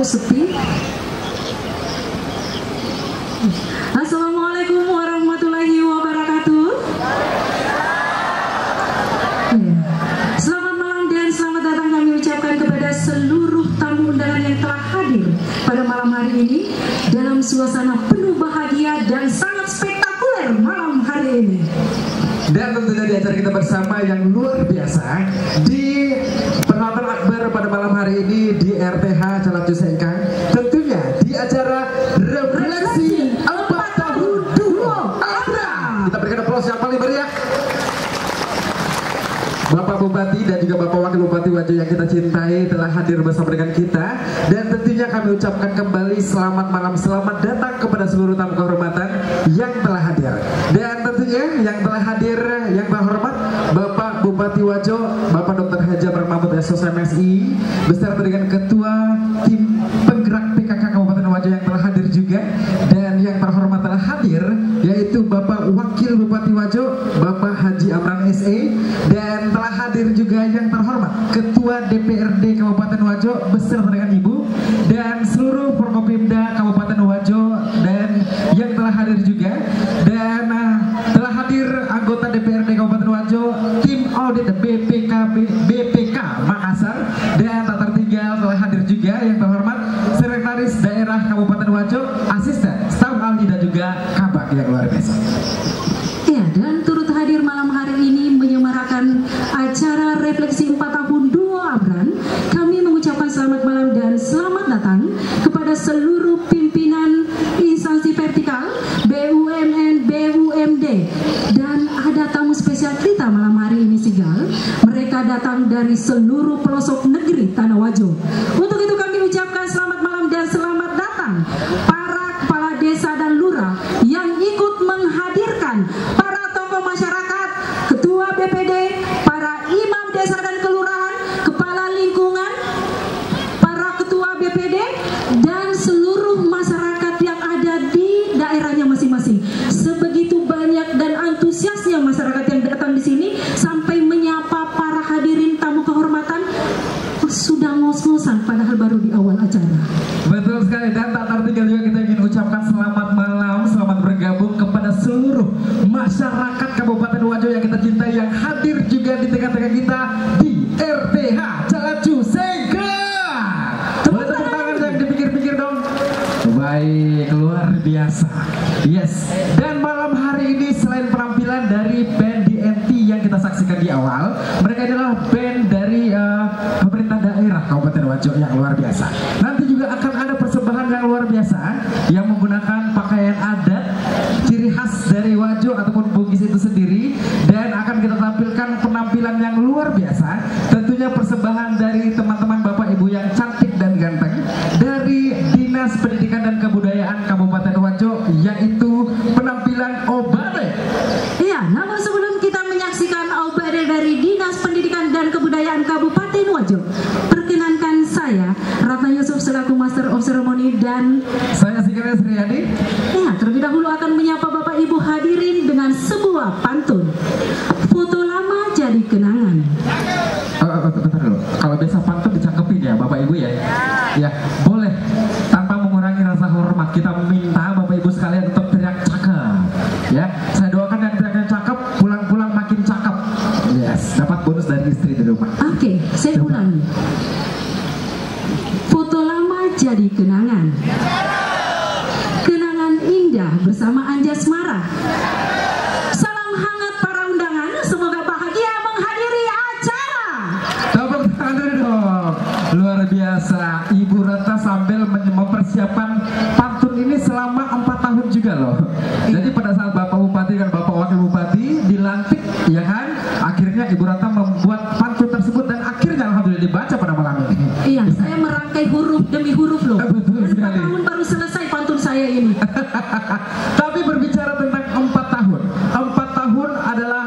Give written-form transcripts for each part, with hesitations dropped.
sepi? Assalamualaikum warahmatullahi wabarakatuh. Selamat malam dan selamat datang kami ucapkan kepada seluruh tamu undangan yang telah hadir pada malam hari ini dalam suasana penuh bahagia dan sangat spektakuler malam hari ini. Dan tentunya di acara kita bersama yang luar biasa di penonton akbar pada malam hari ini di RTH Calaju Sengkang, tentunya di acara refleksi 4 tahun duo Abran. Kita berikan aplaus yang paling meriah. Bapak Bupati dan juga Bapak Wakil Bupati Wajo yang kita cintai telah hadir bersama dengan kita. Dan tentunya kami ucapkan kembali selamat malam, selamat datang kepada seluruh tamu kehormatan yang telah hadir. Dan tentunya yang telah hadir, yang terhormat Bapak Bupati Wajo, Bapak Dr. Haji Amran Mahmud SOS MSI, beserta dengan Ketua Tim Penggerak PKK Kabupaten Wajo yang telah hadir juga. Dan yang terhormat telah hadir yaitu Bapak Wakil Bupati Wajo, Bapak Haji Amran SE. Dan telah hadir juga yang terhormat Ketua DPRD Kabupaten Wajo beserta dengan Ibu dan seluruh Forkopimda Kabupaten Wajo dan yang telah hadir juga. Dan telah hadir anggota DPRD Kabupaten Wajo, tim audit BPK Makassar, dan tak tertinggal telah hadir juga yang terhormat Sekretaris Daerah Kabupaten Wajo, Asisten Staf Ahli dan juga Kabak yang luar biasa. Ya, dan turut hadir malam hari ini menyemarakan acara refleksi 4 tahun duo Abran. Kami mengucapkan selamat malam dan selamat datang kepada seluruh pimpinan instansi vertikal BUMN, BUMD, dan ada tamu spesial kita malam hari ini Sigal. Mereka datang dari seluruh pelosok negeri Tanah Wajo. Untuk itu kami ucapkan selamat malam dan selamat datang para kepala desa dan lurah yang ikut menghadirkan para tokoh masyarakat, ketua BPD, para imam desa dan kelurahan, kepala lingkungan, para ketua BPD, dan seluruh masyarakat yang ada di daerahnya masing-masing. Sebegitu banyak dan antusiasnya masyarakat yang datang di sini sampai menyapa para hadirin tamu kehormatan. Sudah ngos-ngosan padahal baru di awal acara. Betul sekali, dan tak tertinggal juga kita ingin ucapkan selamat malam, selamat bergabung kepada seluruh masyarakat Kabupaten Wajo yang kita cintai yang hadir juga di tengah-tengah kita di RTH Calaju Sengkang. Boleh tepuk tangan yang dipikir-pikir dong. Baik, luar biasa. Yes, dan malam hari ini selain penampilan dari band DNT yang kita saksikan di awal, mereka adalah band dari pemerintah daerah Kabupaten Wajo yang luar biasa. Nanti juga akan ada persembahan yang luar biasa yang menggunakan pakaian adat ciri khas dari Wajo ataupun Bugis itu sendiri, dan akan kita tampilkan penampilan yang luar biasa. Tentunya persembahan dari teman-teman Bapak Ibu yang cantik dan ganteng dari Dinas Pendidikan dan Kebudayaan Kabupaten Wajo, yaitu penampilan Obade. Iya, namun sebelum kita menyaksikan Obade dari Dinas Pendidikan dan Kebudayaan Kabupaten Wajo, perkenankan saya Ratna Yusuf selaku Master of Ceremony dan saya Sikirnya Sriadi. Ya, terlebih dahulu akan menyapa Bapak Ibu hadirin dengan sebuah pantun. Foto lama jadi kenangan. Bentar dulu. Kalau biasa pantun dicangkepin ya Bapak Ibu ya. Ya, boleh. Tanpa mengurangi rasa hormat, kita minta Bapak Ibu sekalian untuk teriak cakep. Ya, saya doakan yang teriaknya cakep pulang-pulang makin cakep. Yes, dapat bonus dari istri di rumah. Oke, saya ulangi. Foto lama jadi kenangan. Kenangan indah bersama Anjasmara. Salam hangat para undangan, semoga bahagia menghadiri acara. Tepuk tangan dulu dong. Luar biasa, Ibu Ratna sambil mempersiapkan pantun ini selama 4 tahun juga loh. Jadi pada saat Bapak Bupati dan Bapak Wakil Bupati dilantik, ya kan, akhirnya Ibu Ratna membuat pantun tersebut dan akhirnya alhamdulillah dibaca pada malam ini. Iya, saya merangkai huruf demi huruf loh. Betul Dan 4 sekali. tahun baru selesai pantun saya ini. Tapi berbicara tentang 4 tahun, 4 tahun adalah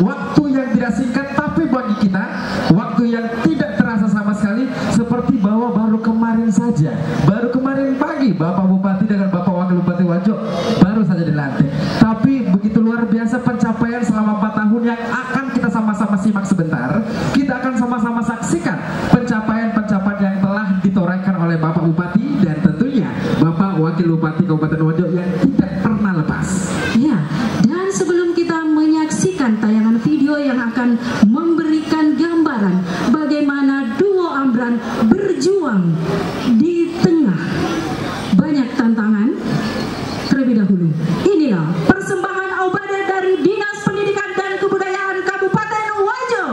waktu yang tidak singkat, tapi bagi kita waktu yang tidak terasa sama sekali, seperti bahwa baru kemarin saja, baru kemarin pagi Bapak Bupati dengan Bapak Wakil Bupati Wajo baru saja dilantik. Tapi begitu luar biasa pencapaian selama 4 tahun yang akan kita sama-sama simak sebentar. Kita akan sama-sama saksikan pencapaian-pencapaian yang telah ditorehkan oleh Bapak Bupati Wakil Bupati Kabupaten Wajo yang tidak pernah lepas. Ya, dan sebelum kita menyaksikan tayangan video yang akan memberikan gambaran bagaimana duo Amran berjuang di tengah banyak tantangan, terlebih dahulu inilah persembahan Obade dari Dinas Pendidikan dan Kebudayaan Kabupaten Wajo.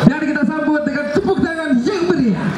Dan kita sambut dengan tepuk tangan yang meriah.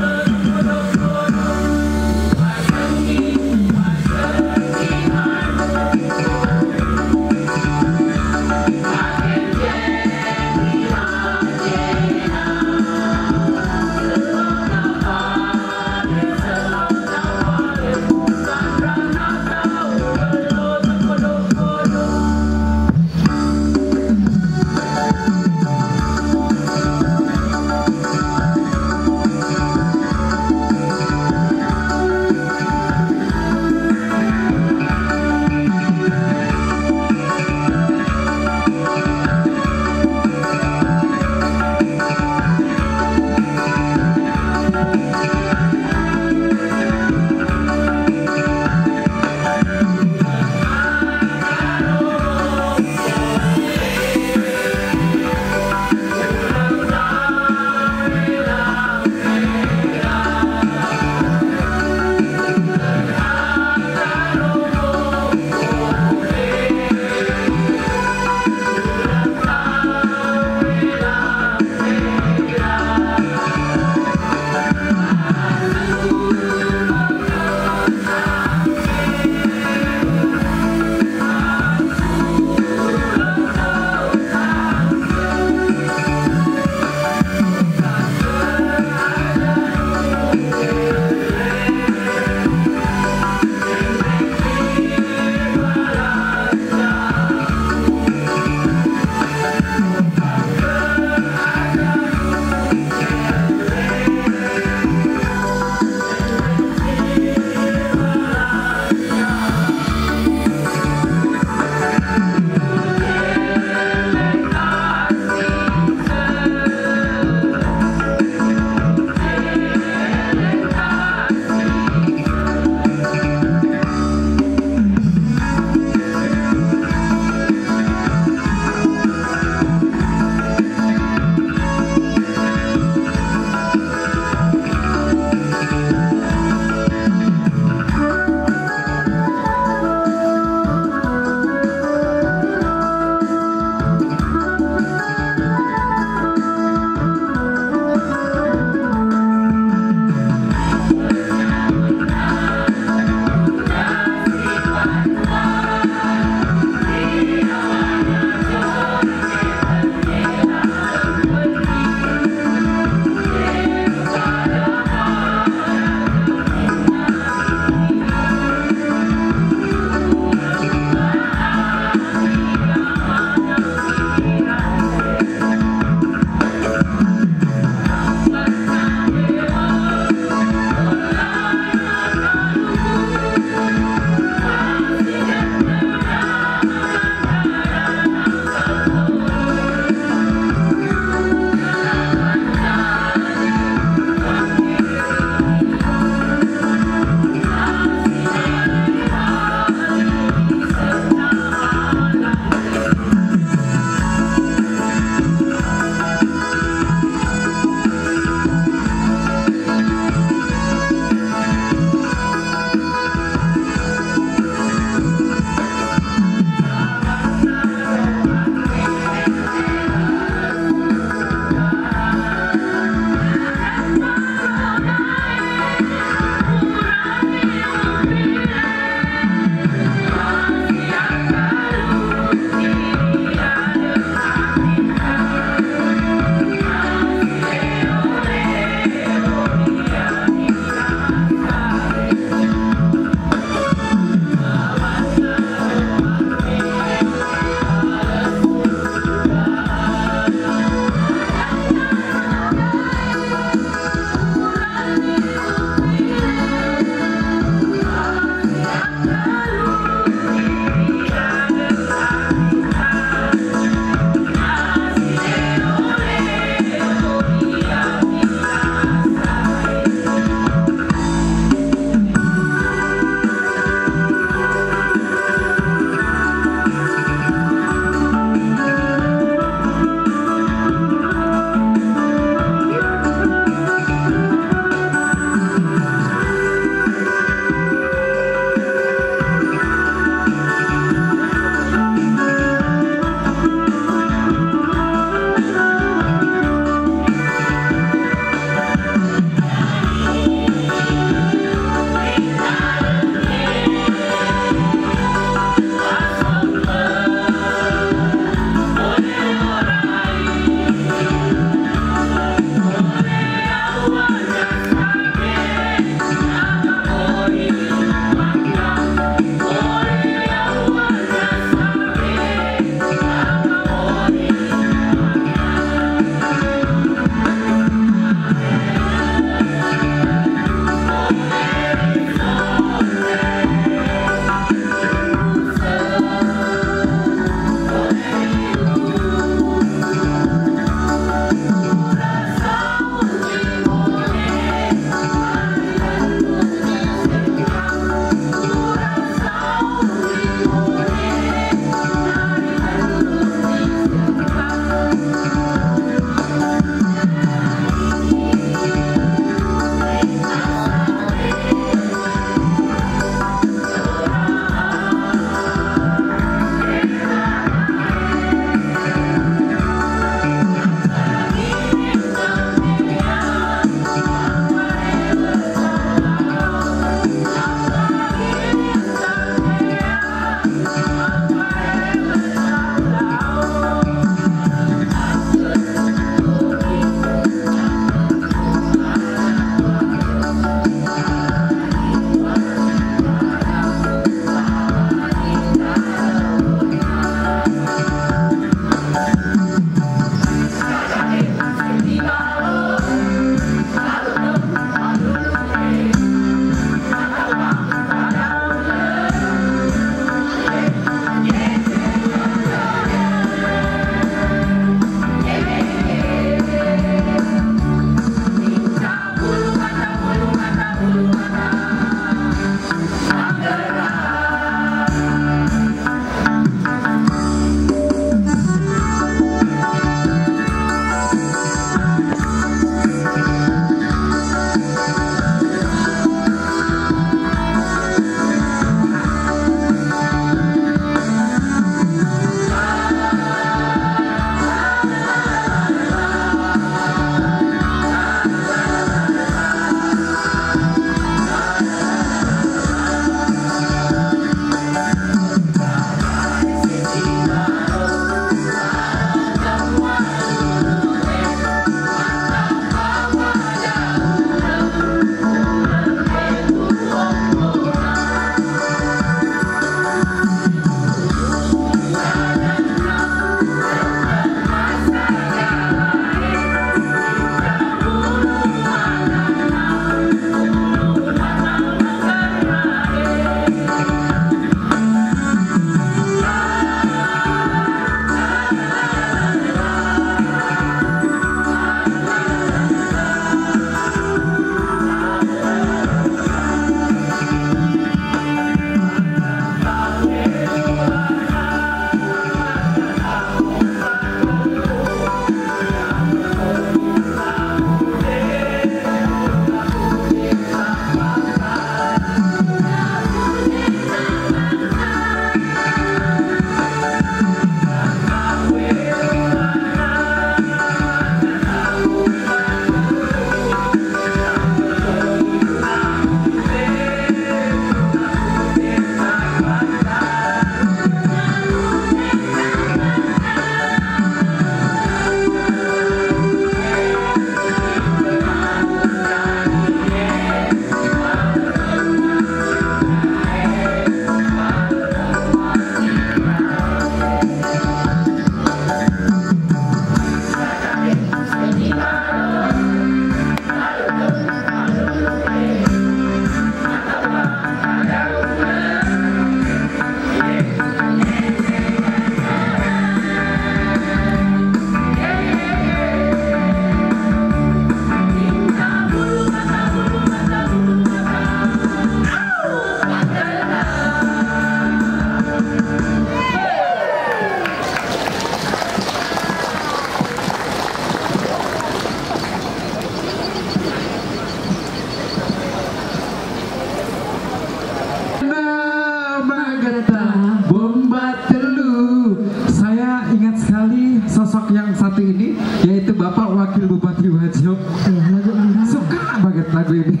Bapak Wakil Bupati Wajo. Ya, lagu Andra. Suka banget lagu ini.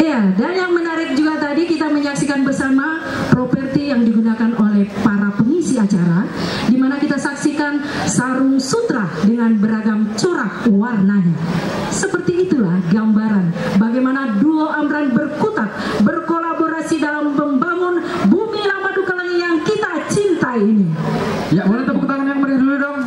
Ya, dan yang menarik juga tadi kita menyaksikan bersama properti yang digunakan oleh para pengisi acara, di mana kita saksikan sarung sutra dengan beragam corak warnanya. Seperti itulah gambaran bagaimana duo Amran berkutat, berkolaborasi dalam membangun Bumi Lama Dukalangi yang kita cintai ini. Ya, boleh tepuk tangan yang meriah dulu dong.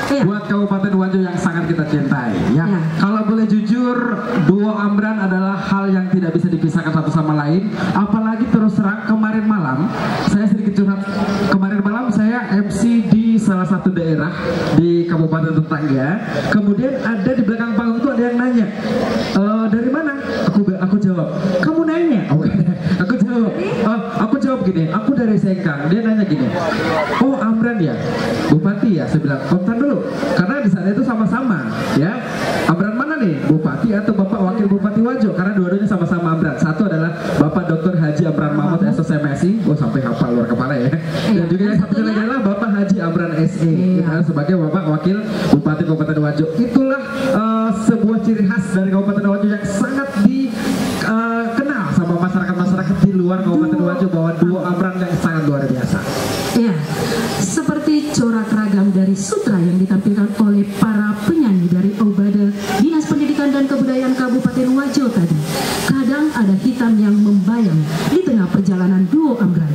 Ya. Buat Kabupaten Wajo yang sangat kita cintai. Ya. Ya. Kalau boleh jujur, duo Amran adalah hal yang tidak bisa dipisahkan satu sama lain. Apalagi terus terang kemarin malam, saya sedikit curhat. Kemarin malam saya MC di salah satu daerah di Kabupaten tetangga. Kemudian ada di belakang panggung itu ada yang nanya, dari mana? Aku jawab, kamu nanya? Aku jawab gini, aku dari Sengkang. Dia nanya gini, oh Amran ya, Bupati ya? Saya bilang, bentar dulu, karena di sana itu sama-sama, ya. Amran mana nih, Bupati atau Bapak Wakil Bupati Wajo? Karena dua-duanya sama-sama Amran. Satu adalah Bapak Dr. Haji Amran Mahmud SSMSI, oh sampai hafal luar kepala ya. Dan juga yang satu lagi adalah Bapak Haji Amran SE, sebagai Bapak Wakil Bupati Kabupaten Wajo. Itulah sebuah ciri khas dari Kabupaten Wajo yang sangat dikenal sama masyarakat-masyarakat di luar Kabupaten Wajo, bahwa duo Amran yang sangat luar biasa. Ya, seperti corak ragam dari sutra yang ditampilkan oleh para penyanyi dari Obada Dinas Pendidikan dan Kebudayaan Kabupaten Wajo tadi. Kadang ada hitam yang membayang di tengah perjalanan duo Amran.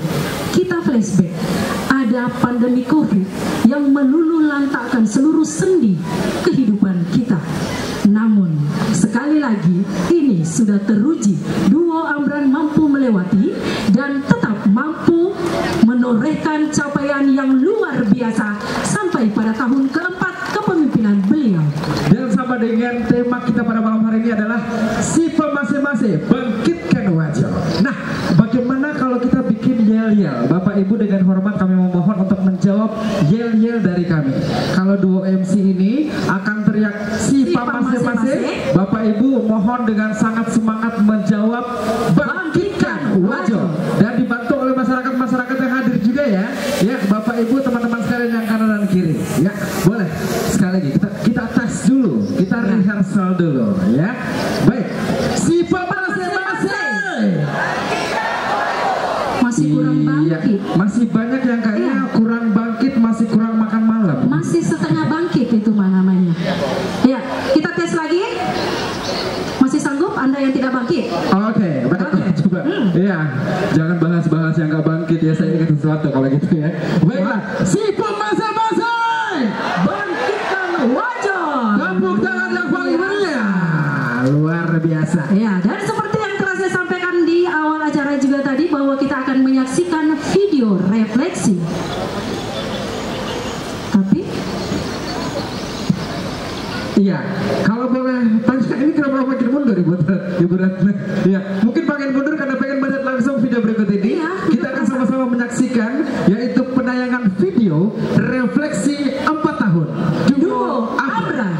Kita flashback, ada pandemi COVID yang meluluh lantakkan seluruh sendi kehidupan kita. Namun, sekali lagi, ini sudah teruji. Duo Amran mampu melewati dan tetap mampu menorehkan capaian yang luar biasa sampai pada tahun keempat kepemimpinan beliau. Dan sama dengan tema kita pada malam hari ini adalah Sipa Mase-Mase, bangkitkan Wajo. Nah, bagaimana kalau kita bikin yel-yel? Bapak Ibu, dengan hormat kami memohon untuk menjawab yel-yel dari kami. Kalau duo MC ini akan teriak Sipa Mase-Mase, Bapak Ibu mohon dengan sangat semangat menjawab bangkitkan Wajo. Dan dibantu oleh masyarakat-masyarakat yang hadir juga ya. Ya, Bapak Ibu, teman-teman sekalian yang kanan dan kiri. Ya, boleh. Sekali lagi kita tes dulu, kita rehearsal dulu ya. Baik. Sipa Mase-Mase. Masih kurang bangkit. Masih banyak yang kayaknya kurang bangkit, masih kurang makan malam. Masih setengah bangkit itu namanya. Ya, kita tes lagi. Masih sanggup Anda yang tidak bangkit? Oke, coba. Iya, jangan bahas-bahas yang gak bangkit ya. Saya ingat sesuatu kalau gitu ya. Baiklah, Sipa Mase-Mase, bangkitkan Wajo. tepuk tangan yang paling meriah. Luar biasa. Ya, dan seperti yang telah saya sampaikan di awal acara juga tadi, bahwa kita akan menyaksikan video refleksi. Tapi iya, kalau boleh tanya, ini kenapa makin mundur Ibu Ratna? Iya, mungkin makin mundur karena pengen melihat langsung video berikut ini. Iya, kita akan sama-sama menyaksikan, yaitu penayangan video refleksi 4 tahun duo Amran.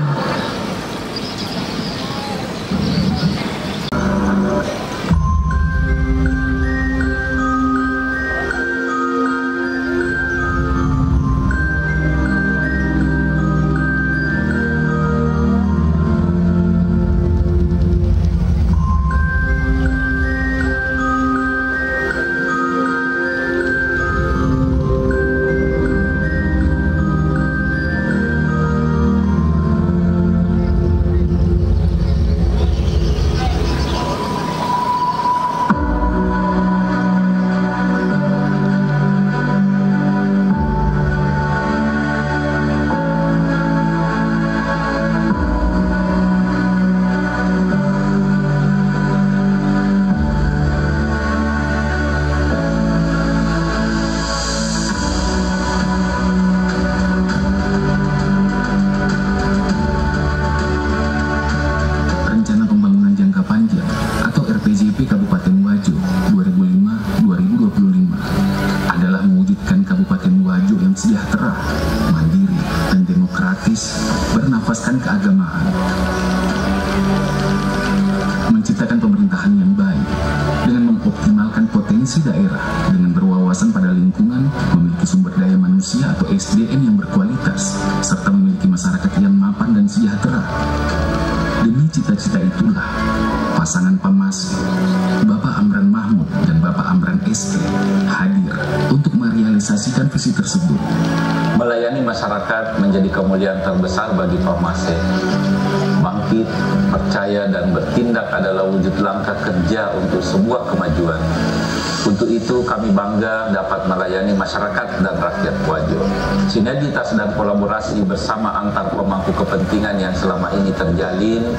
bernafaskan keagamaan, menciptakan pemerintahan yang baik dengan mengoptimalkan potensi daerah dengan berwawasan pada lingkungan, memiliki sumber daya manusia manusia atau SDM yang berkualitas, serta memiliki masyarakat yang mapan dan sejahtera. Demi cita-cita itulah, pasangan Pamas, Bapak Amran Mahmud dan Bapak Amran SP hadir untuk merealisasikan visi tersebut. Melayani masyarakat menjadi kemuliaan terbesar bagi Farmase. Bangkit, percaya, dan bertindak adalah wujud langkah kerja untuk sebuah kemajuan. Untuk itu kami bangga dapat melayani masyarakat dan rakyat Wajo. Sinergitas dan kolaborasi bersama antar pemangku kepentingan yang selama ini terjalin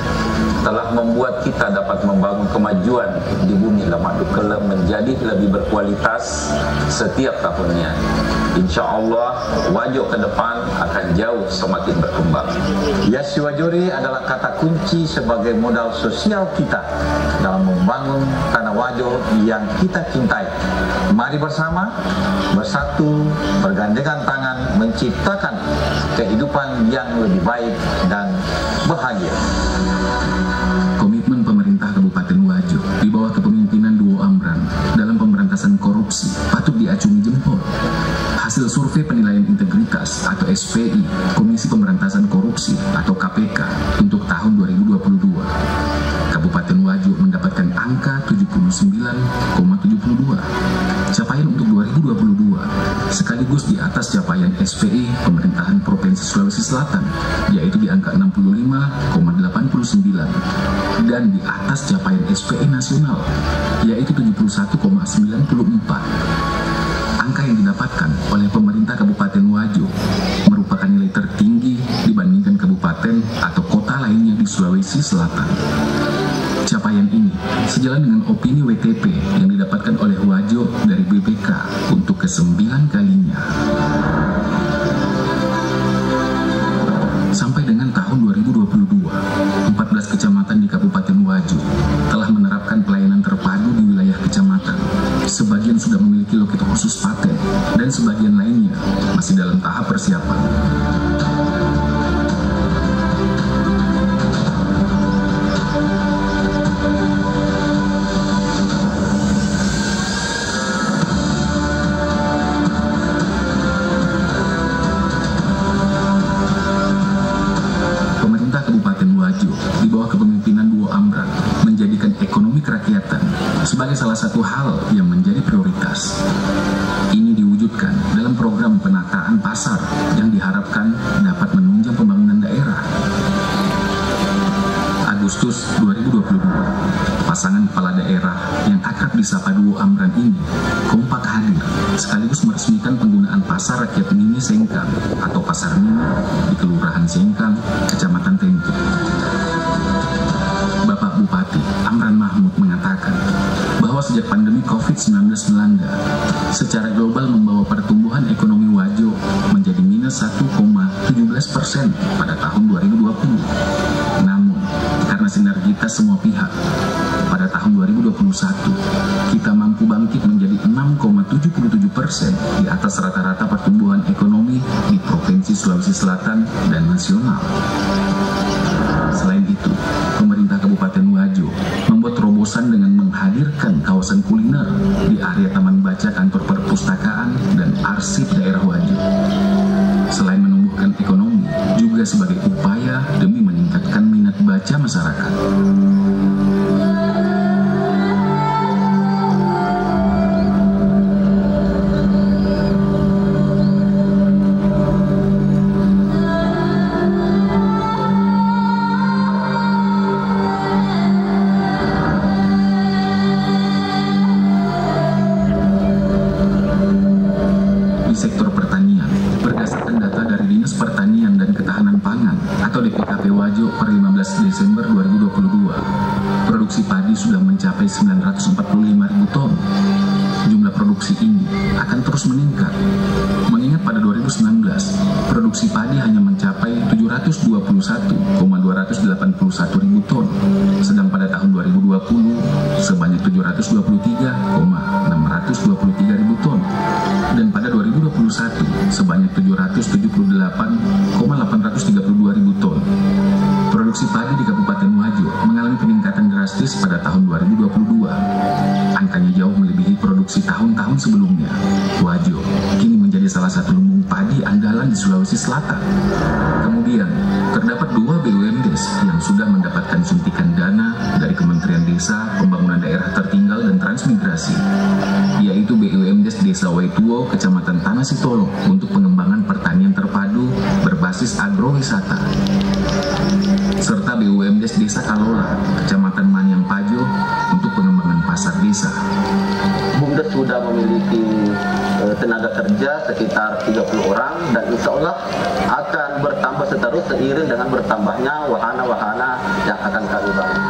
telah membuat kita dapat membangun kemajuan di bumi Lemadu Kelem menjadi lebih berkualitas setiap tahunnya. Insya Allah Wajo ke depan akan jauh semakin berkembang. Yasi Wajori adalah kata kunci sebagai modal sosial kita dalam membangun tanah Wajo yang kita cintai. Mari bersama, bersatu, bergandengan tangan menciptakan kehidupan yang lebih baik dan bahagia. Komitmen pemerintah Kabupaten Wajo di bawah kepemimpinan Duo Amran dalam pemberantasan korupsi patut diacungi jempol. Hasil survei penilaian integritas atau SPI Komisi Pemberantasan Korupsi atau KPK untuk tahun 2022, Kabupaten Wajo mendapatkan angka 79,72. Capaian untuk 2022 sekaligus di atas capaian SPI Pemerintahan Provinsi Sulawesi Selatan, yaitu di angka 65,89, dan di atas capaian SPI nasional, yaitu 71,94. Angka yang didapatkan oleh pemerintah Kabupaten Wajo merupakan nilai tertinggi dibandingkan kabupaten atau kota lainnya di Sulawesi Selatan. Capaian ini sejalan dengan opini WTP yang didapatkan oleh Wajo dari BPK untuk ke-9 kalinya. Sampai dengan tahun 2022, 14 kecamatan di Kabupaten Wajo telah menerapkan pelayanan terpadu di wilayah kecamatan. Sebagian sudah memiliki loket khusus paten dan sebagian lainnya masih dalam tahap persiapan. Di bawah kepemimpinan Duo Amran menjadikan ekonomi kerakyatan sebagai salah satu hal yang menjadi prioritas. Ini diwujudkan dalam program penataan pasar yang diharapkan dapat menunjang pembangunan daerah. Agustus 2022, pasangan kepala daerah yang akrab disapa Duo Amran ini kompak hadir sekaligus meresmikan penggunaan pasar rakyat mini Sengkang atau pasar mini di Kelurahan Sengkang, Kecamatan Tentu. Bapak Bupati Amran Mahmud mengatakan bahwa sejak pandemi COVID-19 melanda, secara global membawa pertumbuhan ekonomi Wajo menjadi minus 1,17% pada tahun 2020. Namun, karena sinergitas semua pihak, pada tahun 2021, kita mampu bangkit menjadi 6,77% di atas rata-rata pertumbuhan ekonomi di Provinsi Sulawesi Selatan dan nasional. Selain itu, pemerintah Kabupaten Wajo membuat terobosan dengan menghadirkan kawasan kuliner di area Taman Baca Kantor Perpustakaan dan Arsip Daerah Wajo. Selain menumbuhkan ekonomi, juga sebagai upaya demi meningkatkan minat baca masyarakat. Sektor pertanian, berdasarkan data dari Dinas Pertanian dan Ketahanan Pangan atau DPKP Wajo per 15 Desember 2022, produksi padi sudah mencapai 945.000 ton. Jumlah produksi ini akan terus meningkat, mengingat pada 2019 produksi padi hanya mencapai 721,281.000 ton, sedang pada tahun 2020 sebanyak 723,623.000 ton, dan pada 2021 sebanyak 778,832.000 ton. Produksi padi di Kabupaten Wajo mengalami peningkatan drastis pada tahun 2022. Angkanya jauh melebihi produksi tahun-tahun sebelumnya. Wajo kini menjadi salah satu lumbung padi di Sulawesi Selatan. Kemudian, terdapat 2 BUMDes yang sudah mendapatkan suntikan dana dari Kementerian Desa, Pembangunan Daerah Tertinggal dan Transmigrasi, yaitu BUMDes Desa Waituo, Kecamatan Tanah Sitolo untuk pengembangan pertanian terpadu berbasis agrowisata, serta BUMDes Desa Kalola, Kecamatan Manyang Pajo untuk pengembangan pasar desa. BUMDes sudah memiliki tenaga kerja sekitar 30 orang dan insya Allah akan bertambah terus seiring dengan bertambahnya wahana-wahana yang akan kami bangun.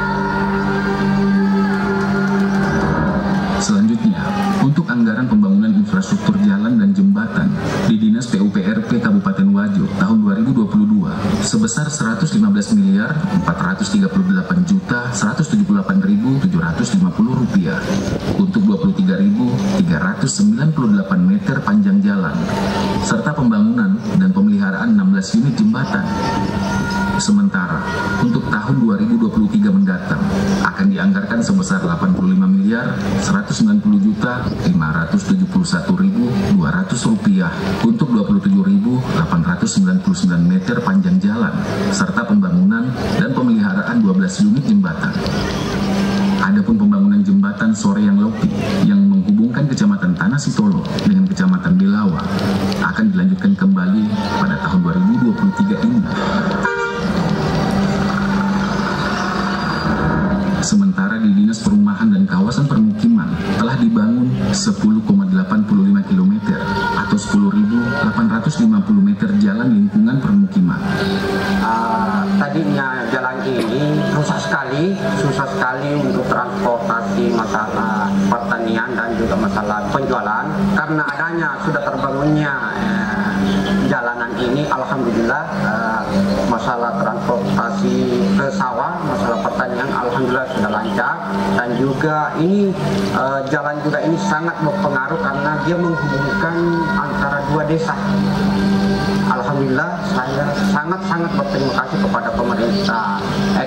Selanjutnya, untuk anggaran pembangunan infrastruktur jalan dan jembatan di Dinas PUPRP Kabupaten Wajo tahun 2022 sebesar Rp138.178.750 untuk 23.398 meter panjang jalan, serta pembangunan dan pemeliharaan 16 unit jembatan. Sementara untuk tahun 2023 mendatang akan dianggarkan sebesar Rp85.571.200 untuk 27.899 meter panjang jalan serta pembangunan dan pemeliharaan 12 unit jembatan. Adapun pembangunan jembatan Soreang Lopi yang menghubungkan Kecamatan Tanah Sitolo dengan Kecamatan Belawa akan dilanjutkan kembali pada tahun 2023 ini. Sementara di Dinas Perumahan dan Kawasan Permukiman telah dibangun 10,85 km atau 10.850 meter jalan lingkungan permukiman. Tadinya jalan ini susah sekali untuk transportasi, masalah pertanian dan juga masalah penjualan. Karena adanya sudah terbangunnya jalanan ini, alhamdulillah masalah transportasi ke sawah, masalah pertanian alhamdulillah sudah lancar, dan juga ini jalan juga ini sangat berpengaruh karena dia menghubungkan antara 2 desa. Alhamdulillah saya sangat berterima kasih kepada pemerintah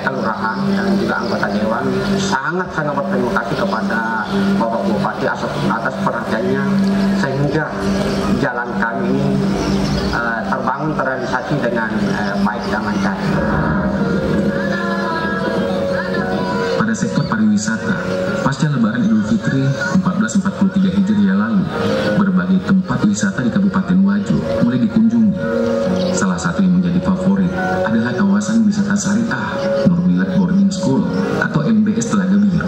kelurahan dan juga anggota dewan, sangat berterima kasih kepada Bapak Bupati atas perhatiannya sehingga jalan kami ini terbangun, terrealisasi dengan baik dan lancar. Pada sektor pariwisata, pasca Lebaran Idul Fitri 1443 Hijriah lalu, berbagai tempat wisata di Kabupaten Wajo mulai dikunjungi. Salah satu yang menjadi favorit adalah kawasan wisata syariah Nurmilad Boarding School atau MBS Telaga Biru.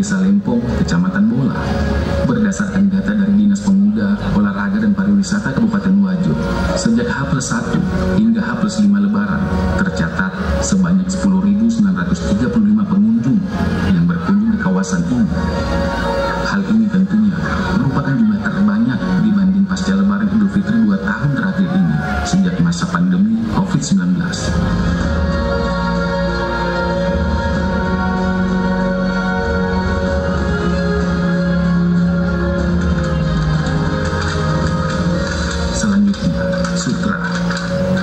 Desa Lempong, Kecamatan Bola. Berdasarkan data dari Dinas Pemuda, Olahraga dan Pariwisata Kabupaten Wajo, sejak H+1 hingga H+5 Lebaran, tercatat sebanyak 10.935 pengunjung yang berkunjung di kawasan ini. Hal ini tentunya merupakan jumlah terbanyak dibanding pasca Lebaran Idul Fitri 2 tahun terakhir ini sejak masa pandemi COVID-19.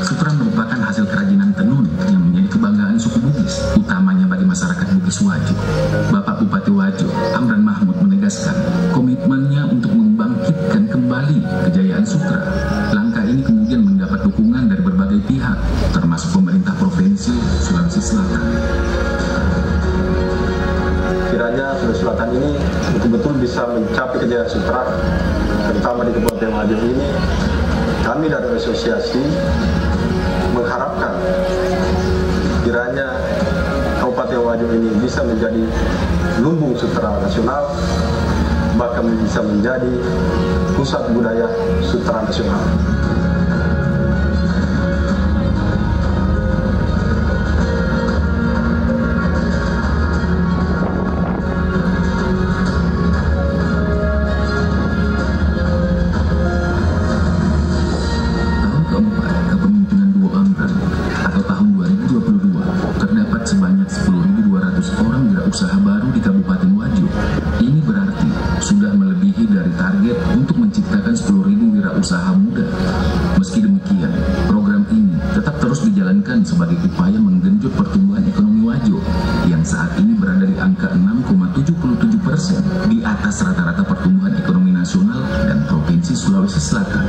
Sutra merupakan hasil kerajinan tenun yang menjadi kebanggaan suku Bugis, utamanya bagi masyarakat Bugis Wajo. Bapak Bupati Wajo, Amran Mahmud, menegaskan komitmennya untuk membangkitkan kembali kejayaan sutra. Langkah ini kemudian mendapat dukungan dari berbagai pihak, termasuk pemerintah Provinsi Sulawesi Selatan. Kiranya Sulawesi Selatan ini betul-betul bisa mencapai kejayaan sutra, terutama di Kabupaten Wajo ini. Kami dari asosiasi mengharapkan kiranya Kabupaten Wajo ini bisa menjadi lumbung sutra nasional, bahkan bisa menjadi pusat budaya sutra nasional. Usaha baru di Kabupaten Wajo. Ini berarti sudah melebihi dari target untuk menciptakan sebagai upaya menggenjot pertumbuhan ekonomi Wajo yang saat ini berada di angka 6,77% di atas rata-rata pertumbuhan ekonomi nasional dan Provinsi Sulawesi Selatan.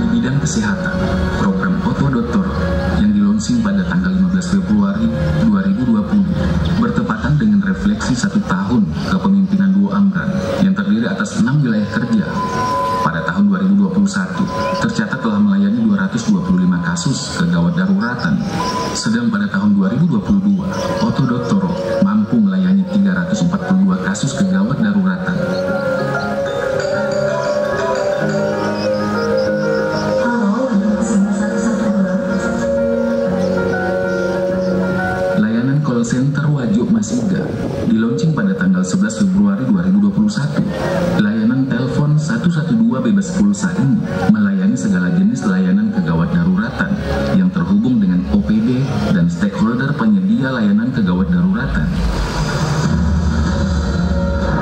Di bidang kesehatan, program Oto Dokter yang dilaunching pada tanggal 15 Februari 2020 bertepatan dengan refleksi 1 tahun kepemimpinan Duo Amran yang terdiri atas 6 wilayah kerja. Pada tahun 2021, tercatat telah melayani 225 kasus kegawat daruratan, sedang pada tahun 2022, Oto Doktoro mampu melayani 342 kasus kegawat daruratan. Layanan call center Wajo Masiga dilaunching pada tanggal 11 Februari 2021. Layanan telepon 112 bebas pulsa ini melayani segala jenis layanan kegawat daruratan yang terhubung dengan OPD dan stakeholder penyedia layanan kegawat daruratan.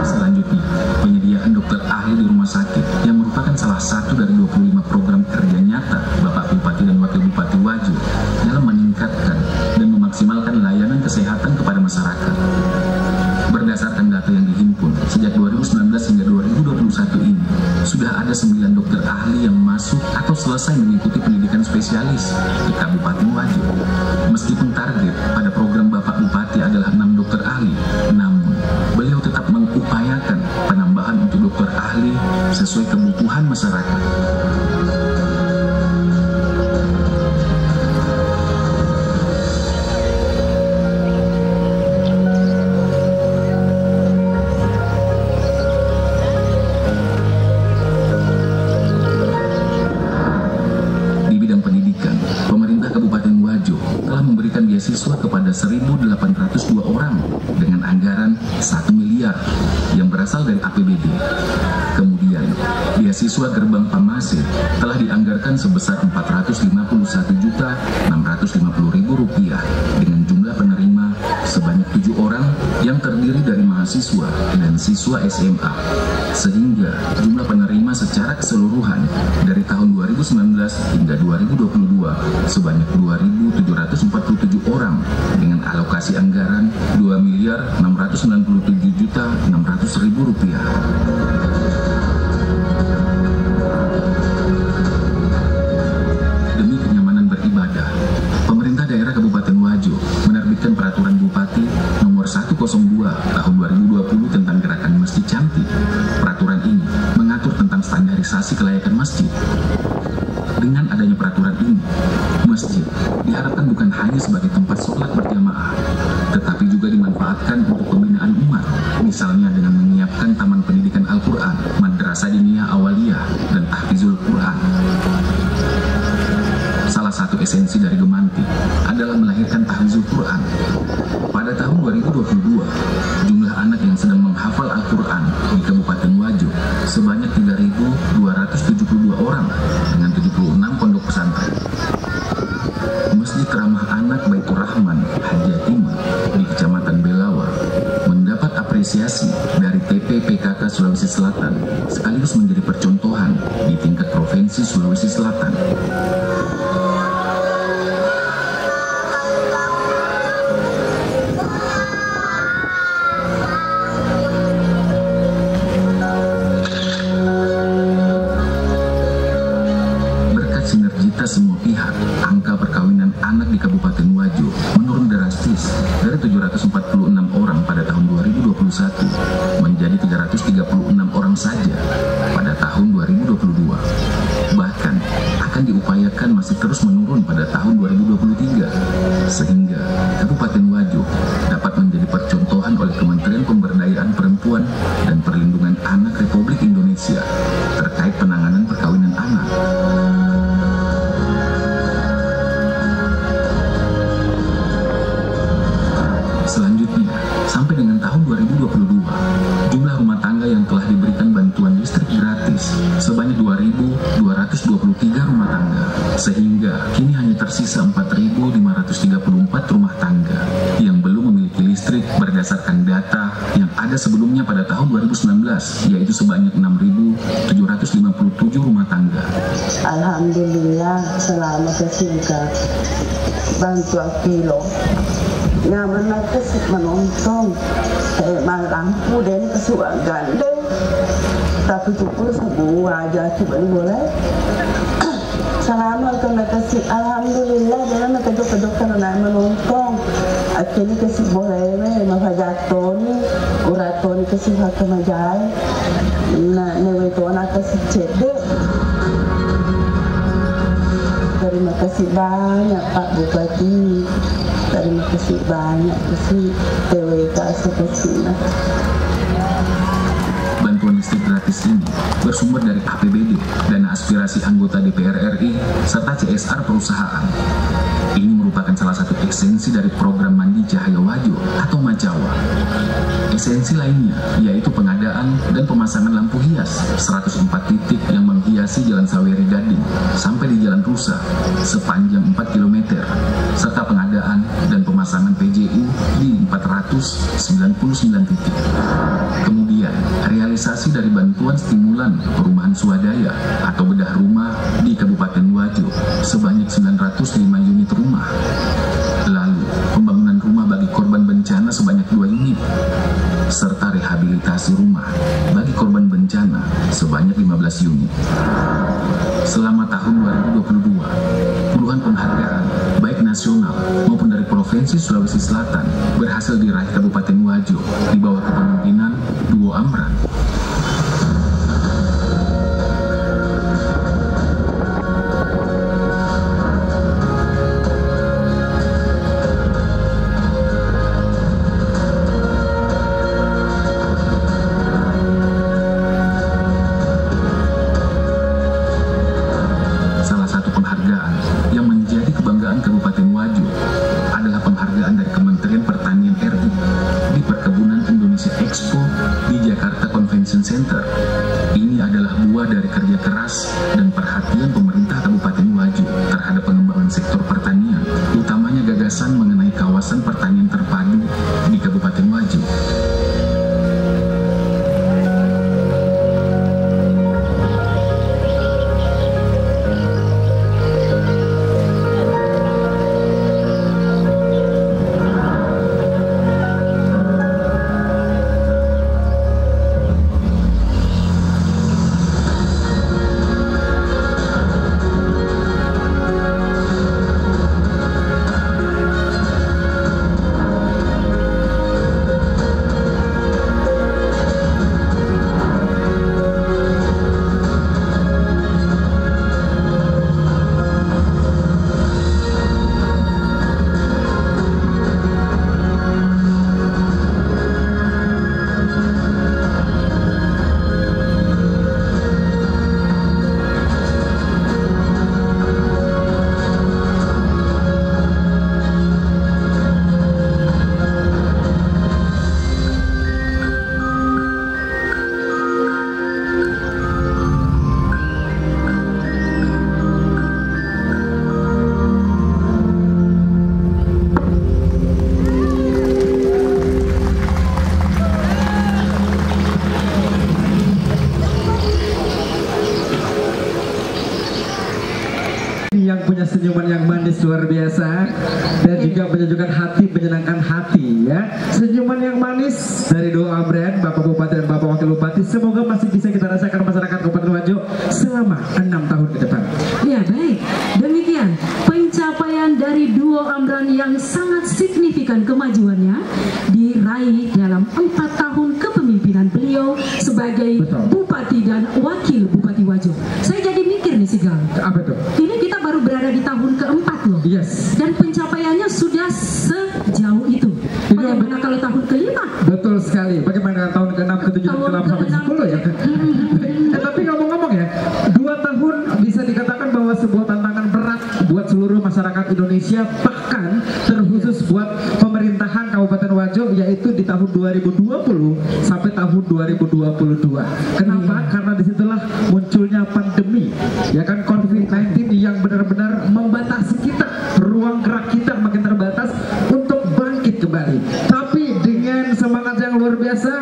Selanjutnya, penyediaan dokter ahli di rumah sakit yang merupakan salah satu dari 25 program kerja nyata Bapak Bupati dan Wakil Bupati Wajo dalam meningkatkan dan memaksimalkan layanan kesehatan kepada masyarakat. Berdasarkan data yang dihimpun, sejak 2019 hingga 2021 ini, sudah ada 9 dokter ahli yang masuk atau selesai mengikuti pendidikan spesialis di Kabupaten Wajo. Meskipun target pada program Bapak Bupati adalah 6 dokter ahli, namun beliau tetap mengupayakan penambahan untuk dokter ahli sesuai kebutuhan masyarakat. Beasiswa kepada 1.802 orang dengan anggaran 1 miliar yang berasal dari APBD. Kemudian, beasiswa Gerbang Pamase telah dianggarkan sebesar Rp451.650.000 dengan jumlah penerima sebanyak 7 orang yang terdiri dari mahasiswa dan siswa SMA, sehingga jumlah penerima secara keseluruhan dari tahun 2019 hingga 2022 sebanyak 2.747 orang dengan alokasi anggaran Rp2.697.600.000. Demi kenyamanan beribadah, pemerintah daerah Kabupaten Wajo menerbitkan Peraturan Bupati Nomor 102 Tahun 2020 tentang Gerakan Masjid Cantik. Peraturan ini mengatur tentang standarisasi kelayakan masjid. Dengan adanya peraturan ini, masjid diharapkan bukan hanya sebagai tempat sholat berjamaah, tetapi juga dimanfaatkan untuk pembinaan umat, misalnya dengan menyiapkan taman pendidikan Al-Quran, madrasah diniyah awaliyah, dan tahfizul Quran. Salah satu esensi dari Gemanti adalah melahirkan tahfizul Quran. Pada tahun 2022, jumlah anak yang sedang menghafal Al-Quran di Kabupaten Wajo sebanyak 3.272 orang dengan 76 pondok pesantren. Masjid Ramah Anak Baitur Rahman Hajatima di Kecamatan Belawa mendapat apresiasi dari TPPKK Sulawesi Selatan sekaligus menjadi percontohan di tingkat Provinsi Sulawesi Selatan. Semua pihak, angka perkawinan anak di Kabupaten Wajo menurun drastis dari 746 orang pada tahun 2021 menjadi 336 orang saja pada tahun 2022. Bahkan akan diupayakan masih terus menurun pada tahun 2023 sehingga Kabupaten Wajo dapat menjadi percontohan oleh Kementerian Pemberdayaan Perempuan dan Perlindungan Anak Republik Indonesia terkait penanganan perkawinan anak. Selanjutnya, sampai dengan tahun 2022, jumlah rumah tangga yang telah diberikan bantuan listrik gratis sebanyak 2.223 rumah tangga, sehingga kini hanya tersisa 4.534 rumah tangga yang belum memiliki listrik berdasarkan data yang ada sebelumnya pada tahun 2019, yaitu sebanyak 6.757 rumah tangga. Alhamdulillah selama kesingkat bantu kilo nyaman kesik menonton lampu dan kesukaan gandeng tapi cukup sebuah aja coba boleh selama kena kasih Alhamdulillah dalam kedok karena menonton akhirnya kasih boleh maka jatuh nih uraton kasih hak kemajai nah newetona kasih cedek. Terima kasih banyak Pak Bupati. Terima kasih banyak kasih TWK Sekesina. Bantuan listrik gratis ini bersumber dari APBD, dana aspirasi anggota DPR RI, serta CSR perusahaan. Ini merupakan salah satu esensi dari program Mandi Cahaya Wajo atau Majawa. Esensi lainnya yaitu pengadaan dan pemasangan lampu hias 104 titik yang menghiasi Jalan Saweri Gading sampai di Jalan Rusa sepanjang 4 km, serta pengadaan dan pemasangan PJU di 499 titik. Kemudian, realisasi dari bantuan stimulan perumahan swadaya atau bedah rumah di Kabupaten Wajo sebanyak 905 unit rumah. Lalu, pembangunan rumah bagi korban bencana sebanyak 2 unit, serta rehabilitasi rumah bagi korban bencana sebanyak 15 unit. Selama tahun 2022, puluhan penghargaan, baik nasional maupun dari Provinsi Sulawesi Selatan, berhasil diraih Kabupaten Wajo di bawah kepemimpinan Duo Amran. Center. Ini adalah buah dari kerja keras dan perhatian pemerintah Kabupaten Wajo terhadap pengembangan sektor pertanian, utamanya gagasan mengenai kawasan pertanian terpadu di Kabupaten Wajo. Yang punya senyuman yang manis luar biasa dan juga menyejukkan hati, menyenangkan hati ya. Senyuman yang manis dari Duo Amran, Bapak Bupati dan Bapak Wakil Bupati, semoga masih bisa kita rasakan masyarakat Kabupaten Wajo selama 6 tahun ke depan. Ya baik, demikian pencapaian dari Duo Amran yang sangat signifikan kemajuannya diraih dalam 4 tahun kepemimpinan beliau sebagai Bupati dan Wakil Bupati Wajo. Saya jadi mikir nih Sigal. Apa tuh? Ini kita baru berada di tahun keempat loh. Yes. Dan pencapaiannya sudah sejauh itu. Bagaimana kalau tahun kelima? Betul sekali. Bagaimana dengan tahun ke-6, ke-7, ke-8 sampai ke-10 ya? Tapi ngomong-ngomong ya, 2 tahun bisa dikatakan bahwa sebuah tantangan berat buat seluruh masyarakat Indonesia, bahkan terkhusus buat pemerintahan Kabupaten Wajo, yaitu di tahun 2020 sampai tahun 2022. Kenapa? Karena disitulah munculnya pandemi, ya kan, COVID-19 yang benar-benar membatasi kita, ruang gerak kita makin terbatas untuk bangkit kembali. Tapi dengan semangat yang luar biasa,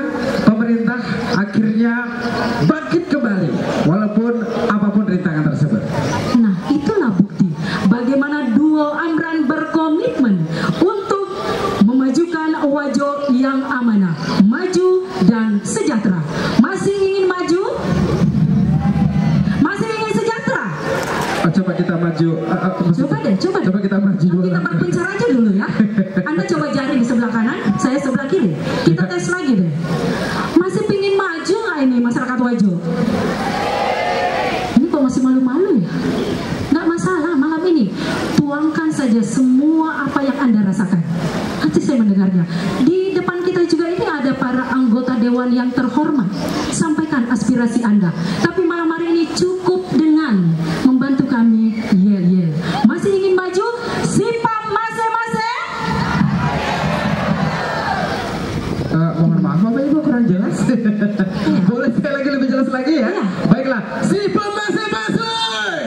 pemerintah akhirnya bangkit kembali walaupun apapun rintangan tersebut. Coba kita maju. Coba kita maju dulu. Kita berpencar aja dulu ya. Anda coba jaring sebelah kanan, saya sebelah kiri. Kita tes lagi deh. Masih pingin maju nggak ini masyarakat Wajo? Ini kok masih malu-malu ya? Nggak masalah, malam ini tuangkan saja semua apa yang Anda rasakan. Nanti saya mendengarnya. Di depan kita juga ini ada para anggota dewan yang terhormat. Sampaikan aspirasi Anda. Tapi malam hari ini cukup dengan membantu kami yel-yel. Masih ingin maju? Sipam masing-masing? Mohon maaf Bapak Ibu kurang jelas. Boleh sekali lagi lebih jelas lagi ya? Baiklah, Sipam masing-masing.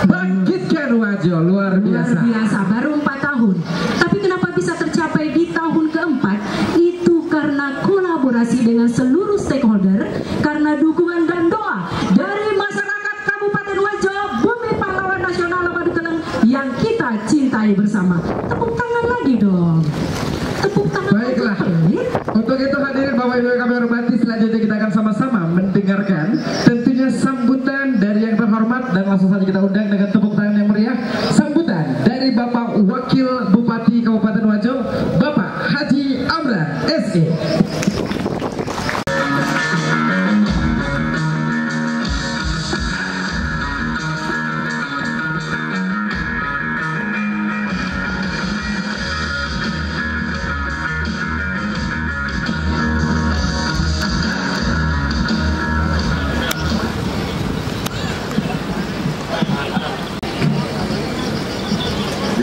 Bangkitkan Wajo, luar biasa. Luar biasa, baru 4 tahun. Tapi kenapa bisa tercapai di tahun keempat? Itu karena kolaborasi dengan seluruh stakeholder, karena dukungan dan doa dari masyarakat Kabupaten Wajo, Bumi Pahlawan Nasional Lamadukeleng yang kita cintai bersama. Tepuk tangan lagi dong. Tepuk tangan. Baiklah. Untuk itu hadirin Bapak Ibu yang kami hormati, selanjutnya kita akan sama-sama mendengarkan tentunya sambutan dari yang terhormat, dan langsung saja kita undang dengan tepuk tangan yang meriah sambutan dari Bapak Wakil Bupati Kabupaten Wajo, Bapak Haji Amran SE.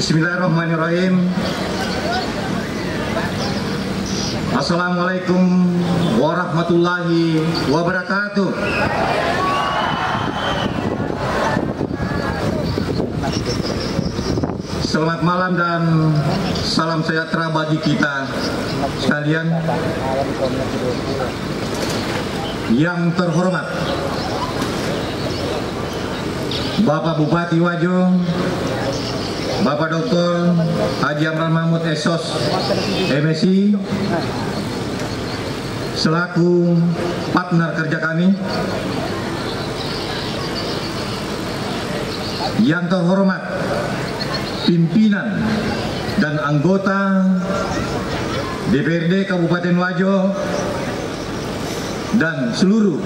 Bismillahirrahmanirrahim. Assalamualaikum warahmatullahi wabarakatuh. Selamat malam dan salam sejahtera bagi kita sekalian. Yang terhormat Bapak Bupati Wajo, Bapak Dr. Haji Amran Mahmud SOS MSI selaku partner kerja kami. Yang terhormat pimpinan dan anggota DPRD Kabupaten Wajo dan seluruh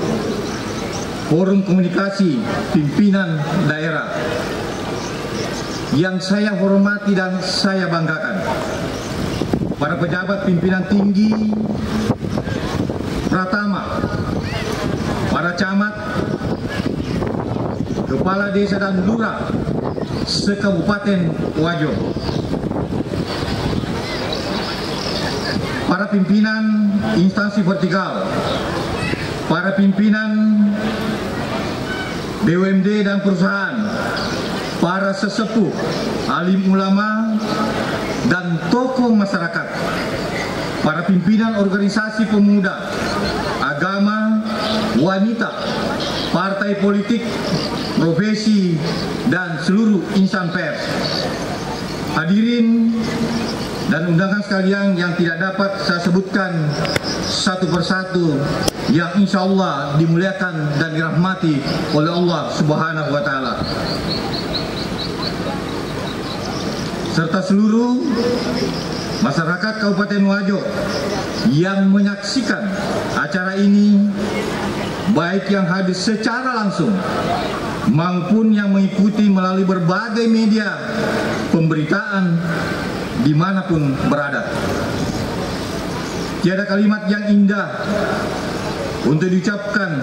forum komunikasi pimpinan daerah yang saya hormati dan saya banggakan, para pejabat pimpinan tinggi Pratama, para camat, kepala desa dan lurah se-Kabupaten Wajo, para pimpinan instansi vertikal, para pimpinan BUMD dan perusahaan, para sesepuh, alim ulama, dan tokoh masyarakat, para pimpinan organisasi pemuda, agama, wanita, partai politik, profesi, dan seluruh insan pers. Hadirin dan undangan sekalian yang tidak dapat saya sebutkan satu persatu, yang insya Allah dimuliakan dan dirahmati oleh Allah Subhanahu wa Ta'ala, serta seluruh masyarakat Kabupaten Wajo yang menyaksikan acara ini, baik yang hadir secara langsung maupun yang mengikuti melalui berbagai media pemberitaan dimanapun berada. Tiada kalimat yang indah untuk diucapkan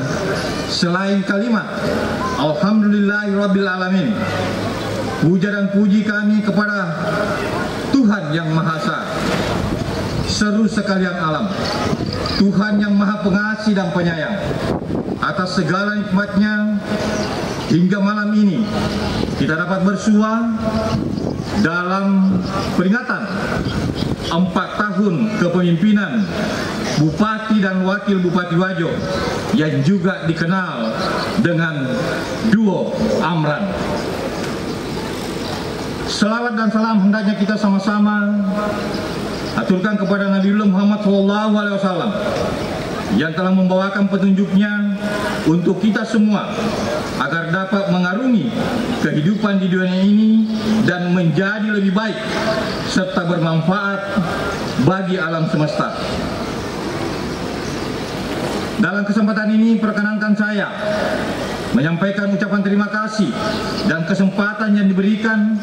selain kalimat Alhamdulillahirrabbilalamin. Puja dan puji kami kepada Tuhan yang Maha Esa, seluruh sekalian alam, Tuhan yang Maha Pengasih dan Penyayang, atas segala nikmatnya hingga malam ini kita dapat bersua dalam peringatan 4 tahun kepemimpinan Bupati dan Wakil Bupati Wajo yang juga dikenal dengan Duo Amran. Selawat dan salam hendaknya kita sama-sama aturkan kepada Nabiullah Muhammad SAW yang telah membawakan petunjuknya untuk kita semua agar dapat mengarungi kehidupan di dunia ini dan menjadi lebih baik serta bermanfaat bagi alam semesta. Dalam kesempatan ini perkenankan saya menyampaikan ucapan terima kasih dan kesempatan yang diberikan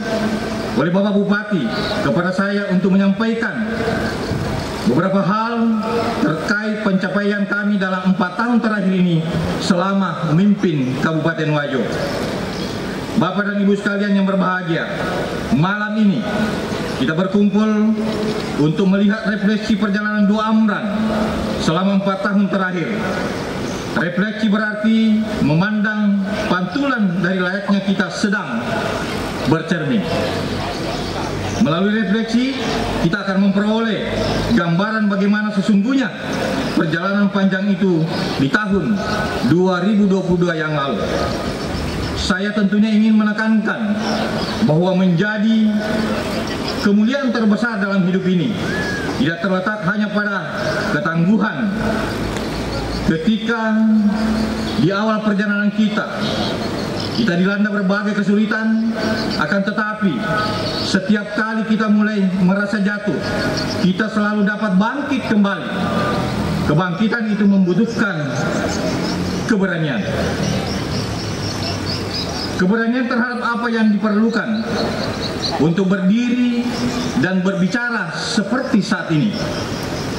oleh Bapak Bupati kepada saya untuk menyampaikan beberapa hal terkait pencapaian kami dalam 4 tahun terakhir ini selama memimpin Kabupaten Wajo. Bapak dan Ibu sekalian yang berbahagia, malam ini kita berkumpul untuk melihat refleksi perjalanan Dua Amran selama 4 tahun terakhir. Refleksi berarti memandang pantulan dari layaknya kita sedang bercermin. Melalui refleksi, kita akan memperoleh gambaran bagaimana sesungguhnya perjalanan panjang itu di tahun 2022 yang lalu. Saya tentunya ingin menekankan bahwa menjadi kemuliaan terbesar dalam hidup ini tidak terletak hanya pada ketangguhan ketika di awal perjalanan kita dilanda berbagai kesulitan, akan tetapi setiap kali kita mulai merasa jatuh, kita selalu dapat bangkit kembali. Kebangkitan itu membutuhkan keberanian. Keberanian terhadap apa yang diperlukan untuk berdiri dan berbicara seperti saat ini.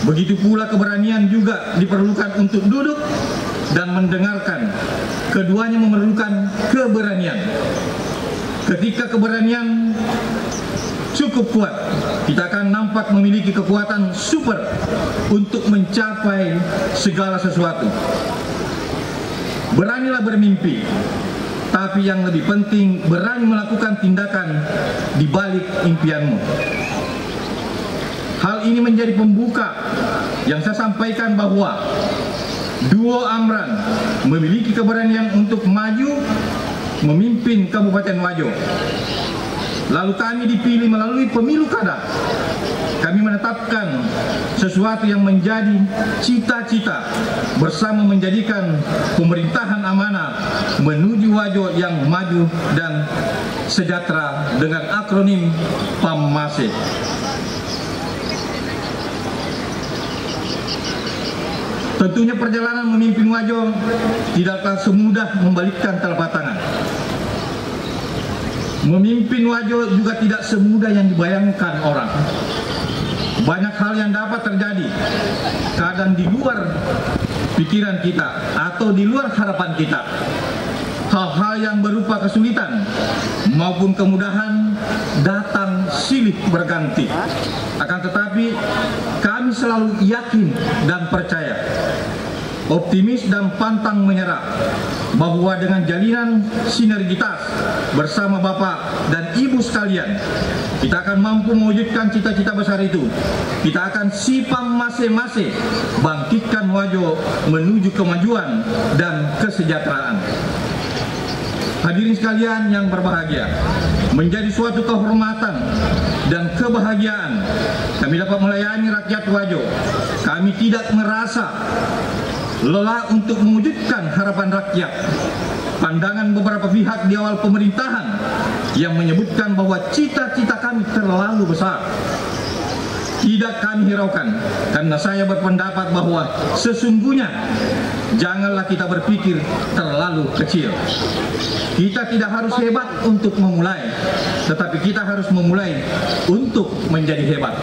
Begitu pula keberanian juga diperlukan untuk duduk dan mendengarkan. Keduanya memerlukan keberanian. Ketika keberanian cukup kuat, kita akan nampak memiliki kekuatan super untuk mencapai segala sesuatu. Beranilah bermimpi, tapi yang lebih penting berani melakukan tindakan di balik impianmu. Hal ini menjadi pembuka yang saya sampaikan bahwa Duo Amran memiliki keberanian untuk maju memimpin Kabupaten Wajo. Lalu kami dipilih melalui pemilu kada. Kami menetapkan sesuatu yang menjadi cita-cita bersama menjadikan pemerintahan amanah menuju Wajo yang maju dan sejahtera dengan akronim PAMMASE. Tentunya perjalanan memimpin Wajo tidaklah semudah membalikkan telapak tangan. Memimpin Wajo juga tidak semudah yang dibayangkan orang. Banyak hal yang dapat terjadi, kadang di luar pikiran kita atau di luar harapan kita. Hal-hal yang berupa kesulitan maupun kemudahan datang silih berganti. Akan tetapi kami selalu yakin dan percaya, optimis dan pantang menyerah bahwa dengan jalinan sinergitas bersama Bapak dan Ibu sekalian, kita akan mampu mewujudkan cita-cita besar itu. Kita akan si PAMMASE bangkitkan Wajo menuju kemajuan dan kesejahteraan. Hadirin sekalian yang berbahagia, menjadi suatu kehormatan dan kebahagiaan kami dapat melayani rakyat Wajo. Kami tidak merasa lelah untuk mewujudkan harapan rakyat. Pandangan beberapa pihak di awal pemerintahan yang menyebutkan bahwa cita-cita kami terlalu besar tidak kami hiraukan, karena saya berpendapat bahwa sesungguhnya janganlah kita berpikir terlalu kecil. Kita tidak harus hebat untuk memulai, tetapi kita harus memulai untuk menjadi hebat.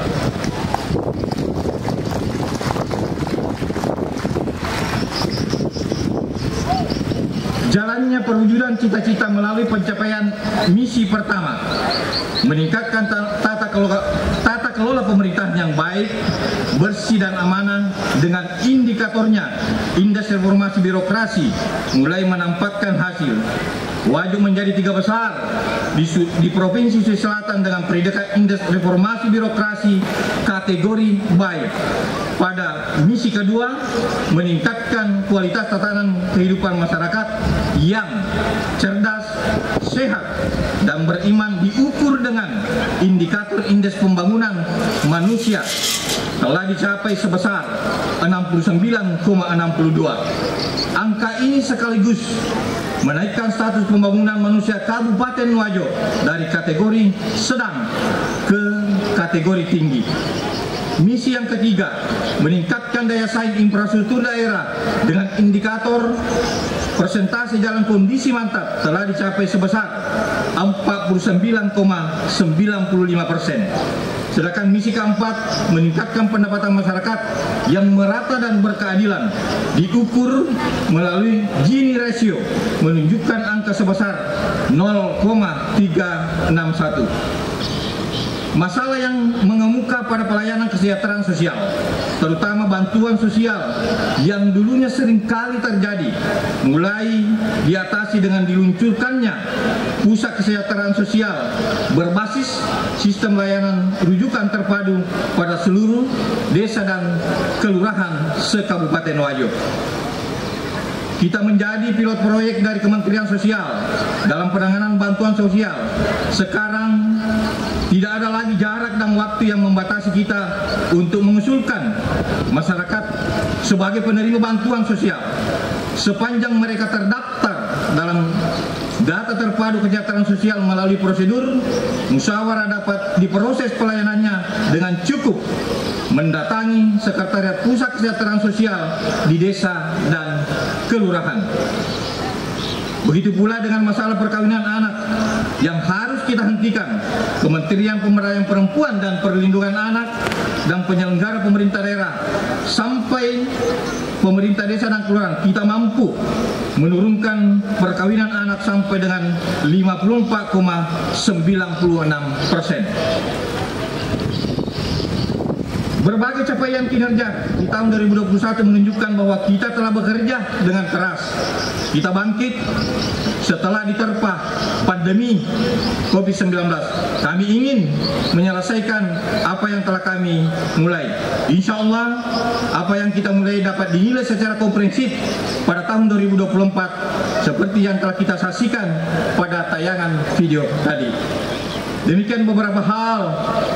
Jalannya perwujudan cita-cita melalui pencapaian misi pertama, meningkatkan tata kelola pemerintahan yang baik, bersih dan amanah dengan indikatornya indeks reformasi birokrasi mulai menampakkan hasil. Wajo menjadi 3 besar di Provinsi Sulawesi Selatan dengan predikat indeks reformasi birokrasi kategori baik. Pada misi kedua, meningkatkan kualitas tatanan kehidupan masyarakat yang cerdas, sehat, dan beriman diukur dengan indikator indeks pembangunan manusia telah dicapai sebesar 69,62. Angka ini sekaligus menaikkan status pembangunan manusia Kabupaten Wajo dari kategori sedang ke kategori tinggi. Misi yang ketiga, meningkatkan daya saing infrastruktur daerah dengan indikator persentase jalan kondisi mantap telah dicapai sebesar 49,95%. Sedangkan misi keempat, meningkatkan pendapatan masyarakat yang merata dan berkeadilan diukur melalui Gini ratio menunjukkan angka sebesar 0,361. Masalah yang mengemuka pada pelayanan kesejahteraan sosial, terutama bantuan sosial yang dulunya seringkali terjadi, mulai diatasi dengan diluncurkannya pusat kesejahteraan sosial berbasis sistem layanan rujukan terpadu pada seluruh desa dan kelurahan se-Kabupaten Wajo. Kita menjadi pilot proyek dari Kementerian Sosial dalam penanganan bantuan sosial. Sekarang tidak ada lagi jarak dan waktu yang membatasi kita untuk mengusulkan masyarakat sebagai penerima bantuan sosial. Sepanjang mereka terdaftar dalam data terpadu kesejahteraan sosial melalui prosedur, musyawarah dapat diproses pelayanannya dengan cukup mendatangi Sekretariat Pusat Kesejahteraan Sosial di desa dan kelurahan. Begitu pula dengan masalah perkawinan anak yang harus kita hentikan. Kementerian Pemberdayaan Perempuan dan Perlindungan Anak dan penyelenggara pemerintah daerah sampai pemerintah desa dan kelurahan, kita mampu menurunkan perkawinan anak sampai dengan 54,96%. Berbagai capaian kinerja di tahun 2021 menunjukkan bahwa kita telah bekerja dengan keras. Kita bangkit setelah diterpa pandemi COVID-19. Kami ingin menyelesaikan apa yang telah kami mulai. Insya Allah, apa yang kita mulai dapat dinilai secara komprehensif pada tahun 2024 seperti yang telah kita saksikan pada tayangan video tadi. Demikian beberapa hal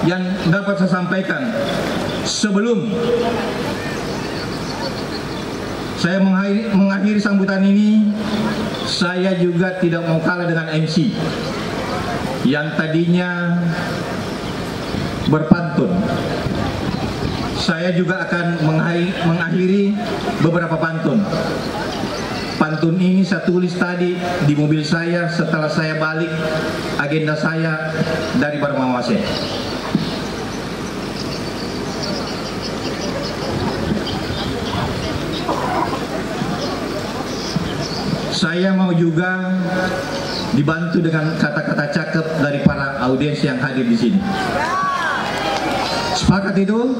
yang dapat saya sampaikan. Sebelum saya mengakhiri sambutan ini, saya juga tidak mau kalah dengan MC yang tadinya berpantun. Saya juga akan mengakhiri beberapa pantun. Pantun ini saya tulis tadi di mobil saya setelah saya balik agenda saya dari Barmawase. Saya mau juga dibantu dengan kata-kata cakep dari para audiens yang hadir di sini. Sepakat itu?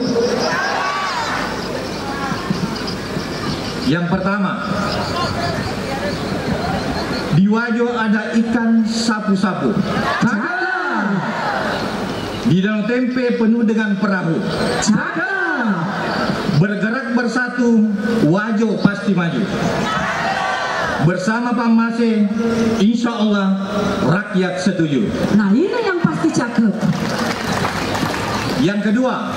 Yang pertama, di Wajo ada ikan sapu-sapu. Di Danau Tempe penuh dengan perahu. Bergerak bersatu, Wajo pasti maju. Bersama Pak Mase, insya Allah rakyat setuju. Nah, ini yang pasti cakep. Yang kedua,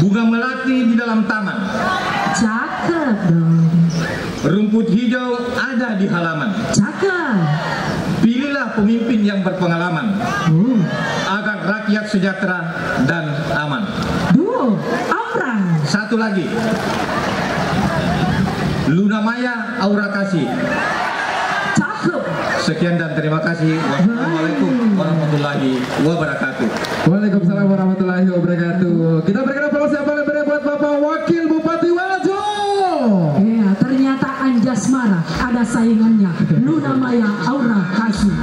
bunga melati di dalam taman. Cakep dong. Rumput hijau ada di halaman. Cakep. Pilihlah pemimpin yang berpengalaman agar rakyat sejahtera dan aman. Amran. Satu lagi, Luna Maya Aura Kasih. Cakep. Sekian dan terima kasih. Wassalamualaikum warahmatullahi wabarakatuh. Waalaikumsalam warahmatullahi wabarakatuh. Kita berikan aplaus yang paling meriah buat Bapak Wakil Bupati Wajo. Ya, ternyata Anjasmara ada saingannya. Luna Maya Aura Kasih.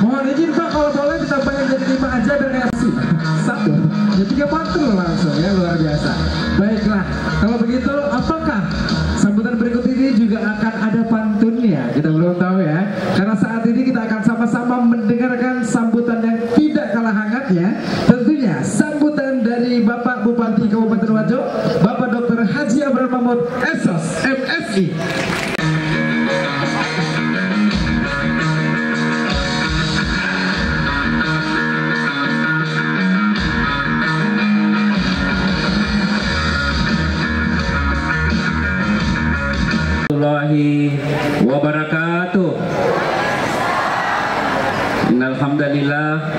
Mohon izin Pak, kalau boleh ditambahkan jadi 5 aja biar kayak sih. 1. Ya 3 pantun langsung ya, luar biasa. Baiklah, kalau begitu apakah sambutan berikut ini juga akan ada pantunnya? Kita belum tahu ya. Karena saat ini kita akan sama-sama mendengarkan sambutan yang tidak kalah hangatnya. Tentunya sambutan dari Bapak Bupati Kabupaten Wajo, Bapak Dr. Haji Amran Mahmud, SOS, MSI.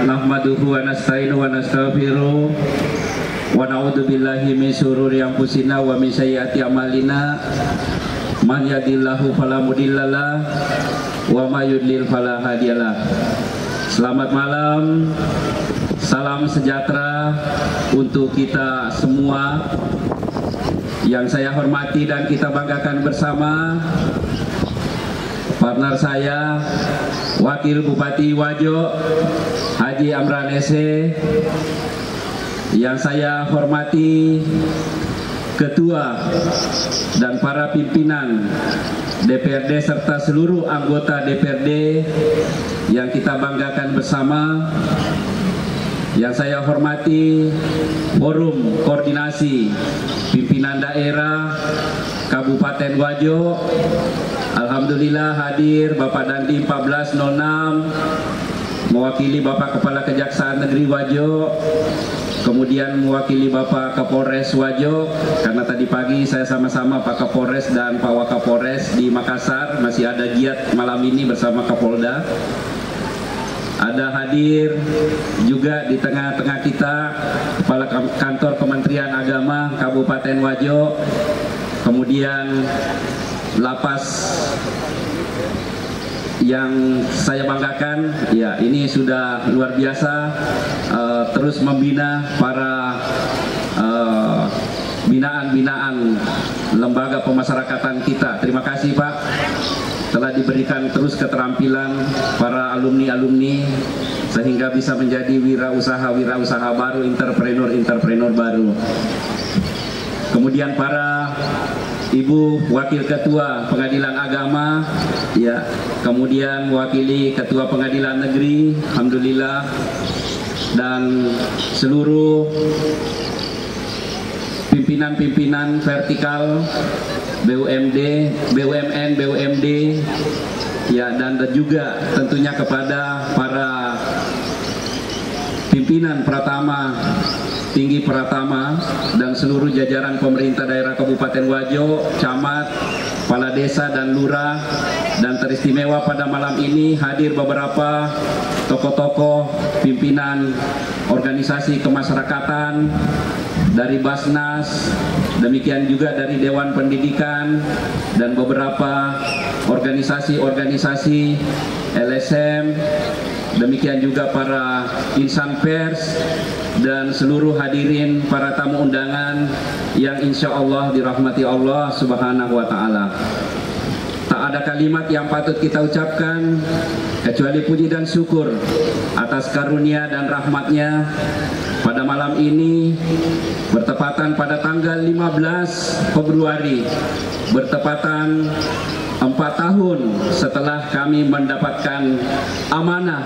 nahmaduhu wa nasta'inu wa nastaghfiruh wa na'udzu billahi min syururi anfusina wa min sayyiati a'malina. Man yahdihillahu fala mudhillalah wa may yudlil fala hadiyalah. Selamat malam, salam sejahtera untuk kita semua. Yang saya hormati dan kita banggakan bersama partner saya, Wakil Bupati Wajo Haji Amran Ese. Yang saya hormati Ketua dan para pimpinan DPRD serta seluruh anggota DPRD yang kita banggakan bersama. Yang saya hormati Forum Koordinasi Pimpinan Daerah Kabupaten Wajo. Alhamdulillah hadir Bapak Dandi 1406 mewakili Bapak Kepala Kejaksaan Negeri Wajo, kemudian mewakili Bapak Kapolres Wajo, karena tadi pagi saya sama-sama Pak Kapolres dan Pak Wakapolres di Makassar, masih ada giat malam ini bersama Kapolda. Ada hadir juga di tengah-tengah kita Kepala Kantor Kementerian Agama Kabupaten Wajo, kemudian Lapas yang saya banggakan, ya ini sudah luar biasa, terus membina para binaan-binaan lembaga pemasyarakatan kita. Terima kasih Pak, telah diberikan terus keterampilan para alumni-alumni sehingga bisa menjadi wirausaha baru, entrepreneur baru. Kemudian para Ibu Wakil Ketua Pengadilan Agama, ya, kemudian mewakili Ketua Pengadilan Negeri, alhamdulillah, dan seluruh pimpinan-pimpinan vertikal BUMD, BUMN, BUMD, ya, dan juga tentunya kepada para pimpinan Pratama, Tinggi Pratama, dan seluruh jajaran pemerintah daerah Kabupaten Wajo, camat, kepala desa dan lurah. Dan teristimewa pada malam ini hadir beberapa tokoh-tokoh pimpinan organisasi kemasyarakatan dari Basnas, demikian juga dari Dewan Pendidikan dan beberapa organisasi-organisasi LSM, demikian juga para insan pers dan seluruh hadirin para tamu undangan yang insya Allah dirahmati Allah Subhanahu wa Ta'ala. Tak ada kalimat yang patut kita ucapkan kecuali puji dan syukur atas karunia dan rahmatnya pada malam ini, bertepatan pada tanggal 15 Februari, bertepatan 4 tahun setelah kami mendapatkan amanah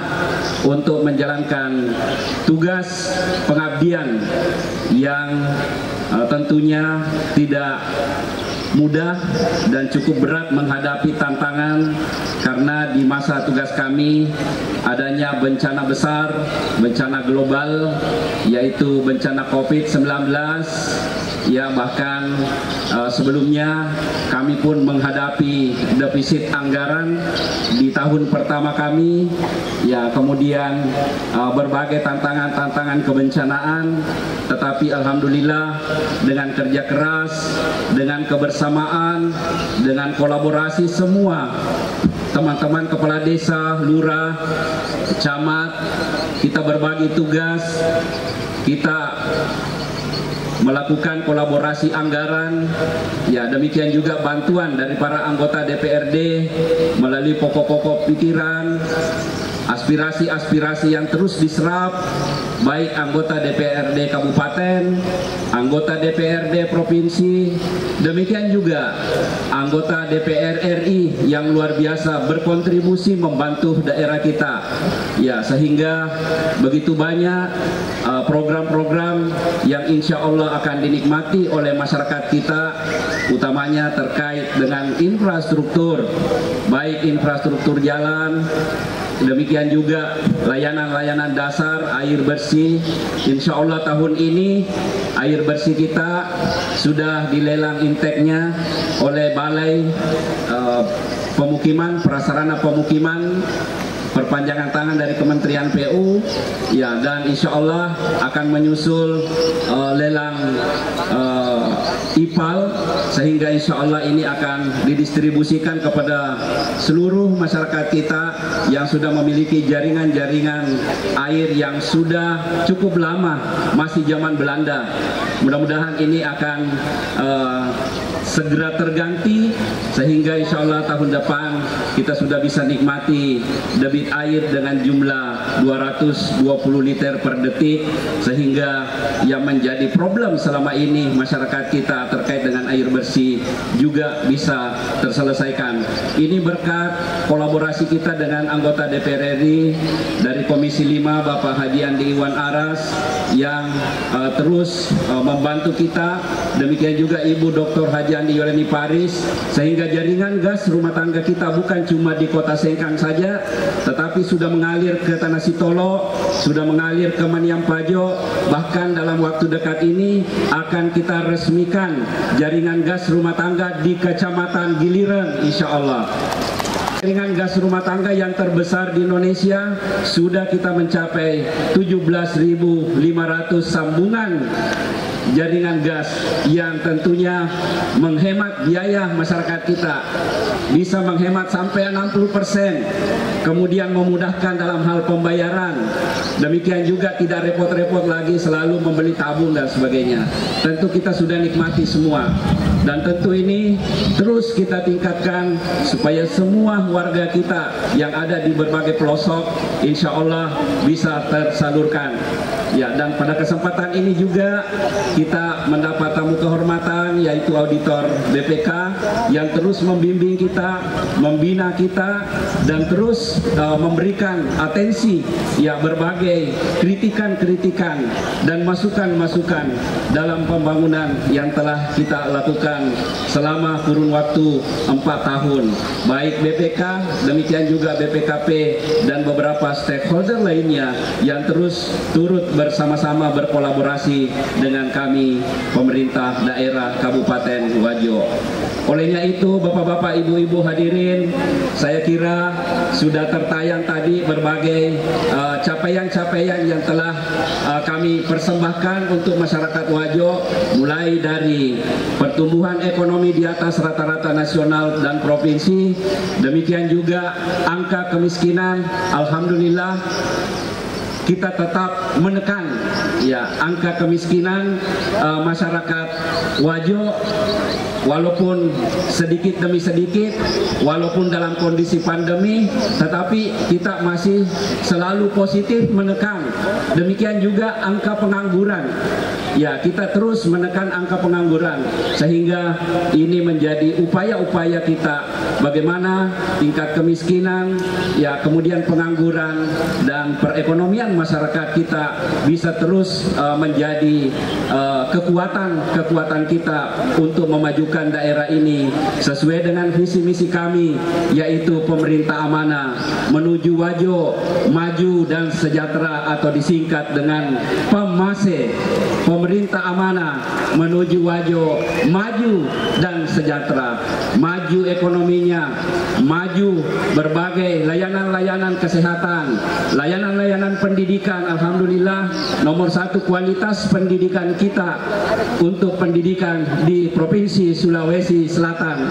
untuk menjalankan tugas pengabdian yang tentunya tidak mudah dan cukup berat menghadapi tantangan, karena di masa tugas kami adanya bencana besar, bencana global, yaitu bencana COVID-19. Ya, bahkan sebelumnya kami pun menghadapi defisit anggaran di tahun pertama kami, ya, kemudian berbagai tantangan-tantangan kebencanaan, tetapi alhamdulillah dengan kerja keras, dengan kebersamaan, dengan kolaborasi semua teman-teman kepala desa, lurah, camat, kita berbagi tugas, kita melakukan kolaborasi anggaran, ya, demikian juga bantuan dari para anggota DPRD melalui pokok-pokok pikiran, aspirasi-aspirasi yang terus diserap baik anggota DPRD Kabupaten, anggota DPRD Provinsi, demikian juga anggota DPR RI yang luar biasa berkontribusi membantu daerah kita, ya, sehingga begitu banyak program-program yang insya Allah akan dinikmati oleh masyarakat kita, utamanya terkait dengan infrastruktur, baik infrastruktur jalan, demikian juga layanan-layanan dasar, air bersih. Insya Allah tahun ini air bersih kita sudah dilelang inteknya oleh Balai Pemukiman, Prasarana Pemukiman perpanjangan tangan dari Kementerian PU, ya, dan insya Allah akan menyusul lelang IPAL, sehingga insya Allah ini akan didistribusikan kepada seluruh masyarakat kita yang sudah memiliki jaringan-jaringan air yang sudah cukup lama, masih zaman Belanda. Mudah-mudahan ini akan segera terganti, sehingga insya Allah tahun depan kita sudah bisa nikmati debit air dengan jumlah 220 liter per detik, sehingga yang menjadi problem selama ini masyarakat kita terkait dengan air bersih juga bisa terselesaikan. Ini berkat kolaborasi kita dengan anggota DPR RI dari Komisi 5 Bapak Haji Andi Iwan Aras yang terus membantu kita, demikian juga Ibu Dr. Haji Andi Yoleni Paris, sehingga jaringan gas rumah tangga kita bukan cuma di Kota Sengkang saja, tetapi sudah mengalir ke Tanah Sitolo, sudah mengalir ke Maniam Pajo, bahkan dalam waktu dekat ini akan kita resmikan jaringan gas rumah tangga di Kecamatan Giliran, insya Allah. Jaringan gas rumah tangga yang terbesar di Indonesia sudah kita mencapai 17.500 sambungan jaringan gas yang tentunya menghemat biaya masyarakat kita, bisa menghemat sampai 60%, kemudian memudahkan dalam hal pembayaran, demikian juga tidak repot-repot lagi selalu membeli tabung dan sebagainya. Tentu kita sudah nikmati semua, dan tentu ini terus kita tingkatkan supaya semua warga kita yang ada di berbagai pelosok insya Allah bisa tersalurkan. Ya, dan pada kesempatan ini juga kita mendapat tamu kehormatan, yaitu auditor BPK yang terus membimbing kita, membina kita, dan terus memberikan atensi, ya, berbagai kritikan-kritikan dan masukan-masukan dalam pembangunan yang telah kita lakukan selama kurun waktu 4 tahun. Baik BPK, demikian juga BPKP dan beberapa stakeholder lainnya yang terus turut bersama-sama berkolaborasi dengan kami pemerintah daerah Kabupaten Wajo. Olehnya itu, Bapak-bapak, Ibu-ibu hadirin, saya kira sudah tertayang tadi berbagai capaian-capaian yang telah kami persembahkan untuk masyarakat Wajo, mulai dari pertumbuhan ekonomi di atas rata-rata nasional dan provinsi, demikian juga angka kemiskinan, alhamdulillah kita tetap menekan, ya, angka kemiskinan masyarakat Wajo, walaupun sedikit demi sedikit, walaupun dalam kondisi pandemi, tetapi kita masih selalu positif menekan. Demikian juga angka pengangguran, ya, kita terus menekan angka pengangguran, sehingga ini menjadi upaya-upaya kita bagaimana tingkat kemiskinan, ya, kemudian pengangguran dan perekonomian masyarakat kita bisa terus menjadi kekuatan kita untuk memajukan daerah ini sesuai dengan visi misi kami, yaitu pemerintah amanah menuju Wajo maju dan sejahtera, atau disingkat dengan PEMASE. Pemerintah amanah menuju Wajo maju dan sejahtera, maju ekonominya, maju berbagai layanan-layanan kesehatan, layanan-layanan pendidikan. Alhamdulillah, nomor 1 kualitas pendidikan kita untuk pendidikan di Provinsi Sulawesi Selatan.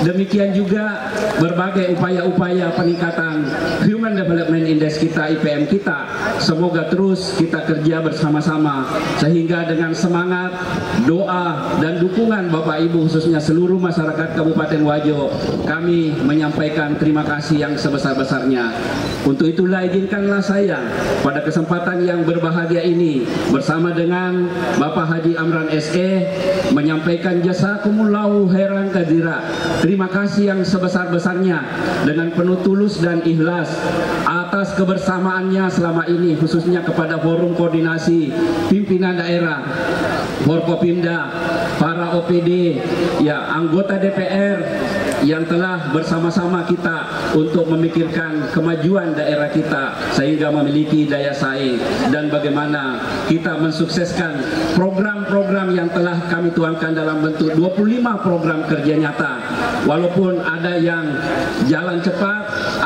Demikian juga berbagai upaya-upaya peningkatan Human Development Index kita, IPM kita, semoga terus kita kerja bersama-sama, sehingga dengan semangat, doa, dan dukungan Bapak Ibu, khususnya seluruh masyarakat Kabupaten Wajo, kami menyampaikan terima kasih yang sebesar-besarnya. Untuk itulah izinkanlah saya pada kesempatan yang berbahagia ini bersama dengan Bapak Haji Amran SE menyampaikan jazakumullahu khairan katsira. Terima kasih yang sebesar-besarnya dengan penuh tulus dan ikhlas atas kebersamaannya selama ini, khususnya kepada Forum Koordinasi Pimpinan Daerah, Forkopimda, para OPD, ya, anggota DPR yang telah bersama-sama kita untuk memikirkan kemajuan daerah kita sehingga memiliki daya saing, dan bagaimana kita mensukseskan program-program yang telah kami tuangkan dalam bentuk 25 program kerja nyata. Walaupun ada yang jalan cepat,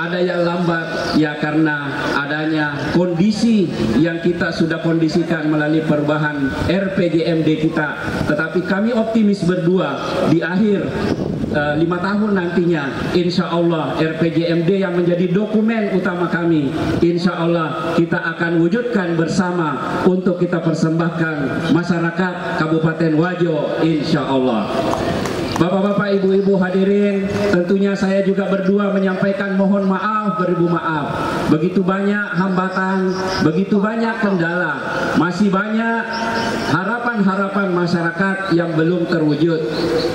ada yang lambat ya karena adanya kondisi yang kita sudah kondisikan melalui perubahan RPJMD kita. Tetapi kami optimis berdua di akhir 5 tahun nantinya, insya Allah RPJMD yang menjadi dokumen utama kami, insya Allah kita akan wujudkan bersama untuk kita persembahkan masyarakat Kabupaten Wajo, insya Allah. Bapak-bapak, ibu-ibu hadirin, tentunya saya juga berdua menyampaikan mohon maaf beribu maaf. Begitu banyak hambatan, begitu banyak kendala, masih banyak harapan-harapan masyarakat yang belum terwujud.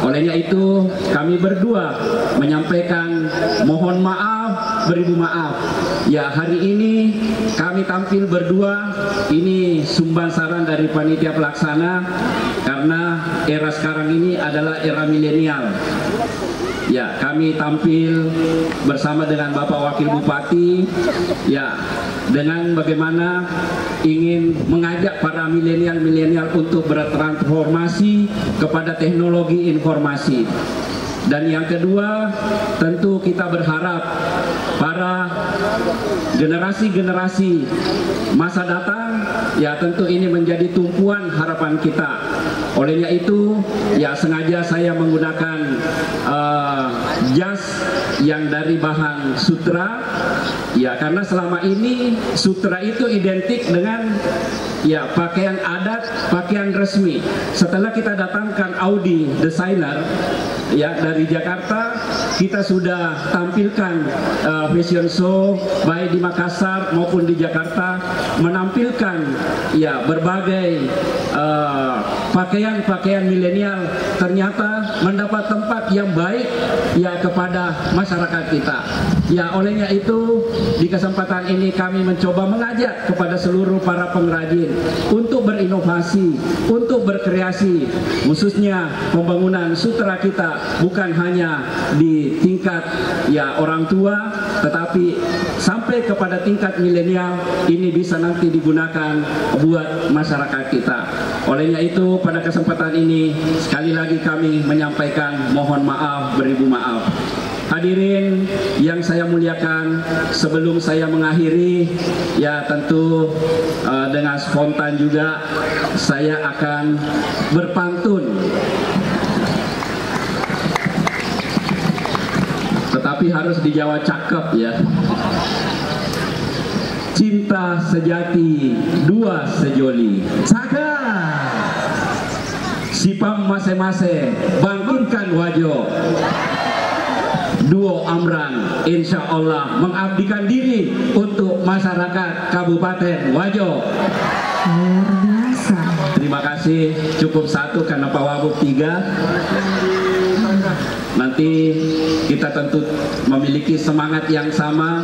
Olehnya itu kami berdua menyampaikan mohon maaf beribu maaf. Ya, hari ini kami tampil berdua, ini sumbangan saran dari panitia pelaksana, karena era sekarang ini adalah era milenial. Ya, kami tampil bersama dengan Bapak Wakil Bupati, ya, dengan bagaimana ingin mengajak para milenial untuk bertransformasi kepada teknologi informasi. Dan yang kedua, tentu kita berharap para generasi-generasi masa datang, ya tentu ini menjadi tumpuan harapan kita. Olehnya itu, ya sengaja saya menggunakan jas yang dari bahan sutra, ya karena selama ini sutra itu identik dengan ya pakaian adat, pakaian resmi. Setelah kita datangkan Audi desainer ya dari Jakarta, kita sudah tampilkan fashion show baik di Makassar maupun di Jakarta, menampilkan ya berbagai pakaian milenial ternyata mendapat tempat yang baik ya kepada masyarakat kita. Ya olehnya itu di kesempatan ini kami mencoba mengajak kepada seluruh para pengrajin untuk berinovasi, untuk berkreasi, khususnya pembangunan sutra kita bukan hanya di tingkat ya orang tua, tetapi sampai kepada tingkat milenial ini bisa nanti digunakan buat masyarakat kita. Olehnya itu pada kesempatan ini sekali lagi kami menyampaikan mohon maaf beribu maaf. Hadirin yang saya muliakan, sebelum saya mengakhiri, ya tentu dengan spontan juga saya akan berpantun. Tetapi harus dijawab cakep ya. Cinta sejati dua sejoli. Cakep. Sipam masing-masing bangkitkan Wajo. Duo Amran insya Allah mengabdikan diri untuk masyarakat Kabupaten Wajo. Luar biasa. Terima kasih, cukup satu karena Pak Wagub 3. Nanti kita tentu memiliki semangat yang sama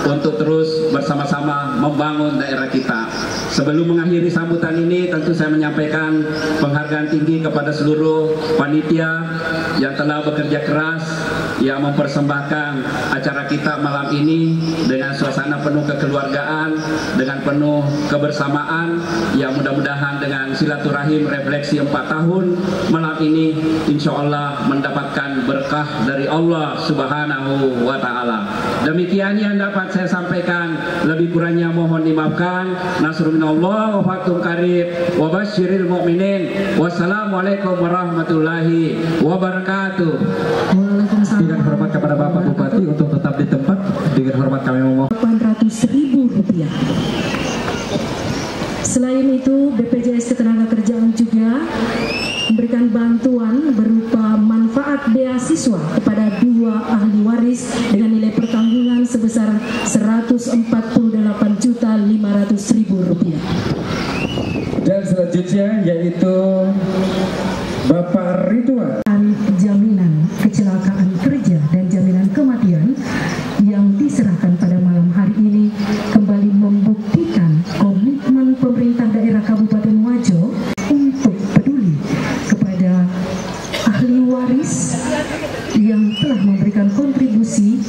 untuk terus bersama-sama membangun daerah kita. Sebelum mengakhiri sambutan ini, tentu saya menyampaikan penghargaan tinggi kepada seluruh panitia yang telah bekerja keras yang mempersembahkan acara kita malam ini dengan suasana penuh kekeluargaan, dengan penuh kebersamaan, yang mudah-mudahan dengan silaturahim refleksi 4 tahun malam ini insya Allah mendapatkan berkah dari Allah Subhanahu wa Ta'ala. Demikian yang dapat saya sampaikan, lebih kurangnya mohon dimaafkan. Nasrul minallah wa fathun qarib wa basyiril mu'minin. Wassalamualaikum warahmatullahi wabarakatuh. Dengan hormat kepada Bapak Bupati untuk tetap di tempat, dengan hormat kami memohon Rp800.000. Selain itu, BPJS Ketenagakerjaan juga memberikan bantuan berupa manfaat beasiswa kepada 2 ahli waris dengan nilai pertanggungan sebesar Rp148.500.000. Dan selanjutnya yaitu Bapak Ridwan. Jaminan kecelakaan kerja dan jaminan kematian yang diserahkan pada malam hari ini kembali membuktikan komitmen pemerintah daerah Kabupaten Wajo untuk peduli kepada ahli waris yang telah memberikan kontribusi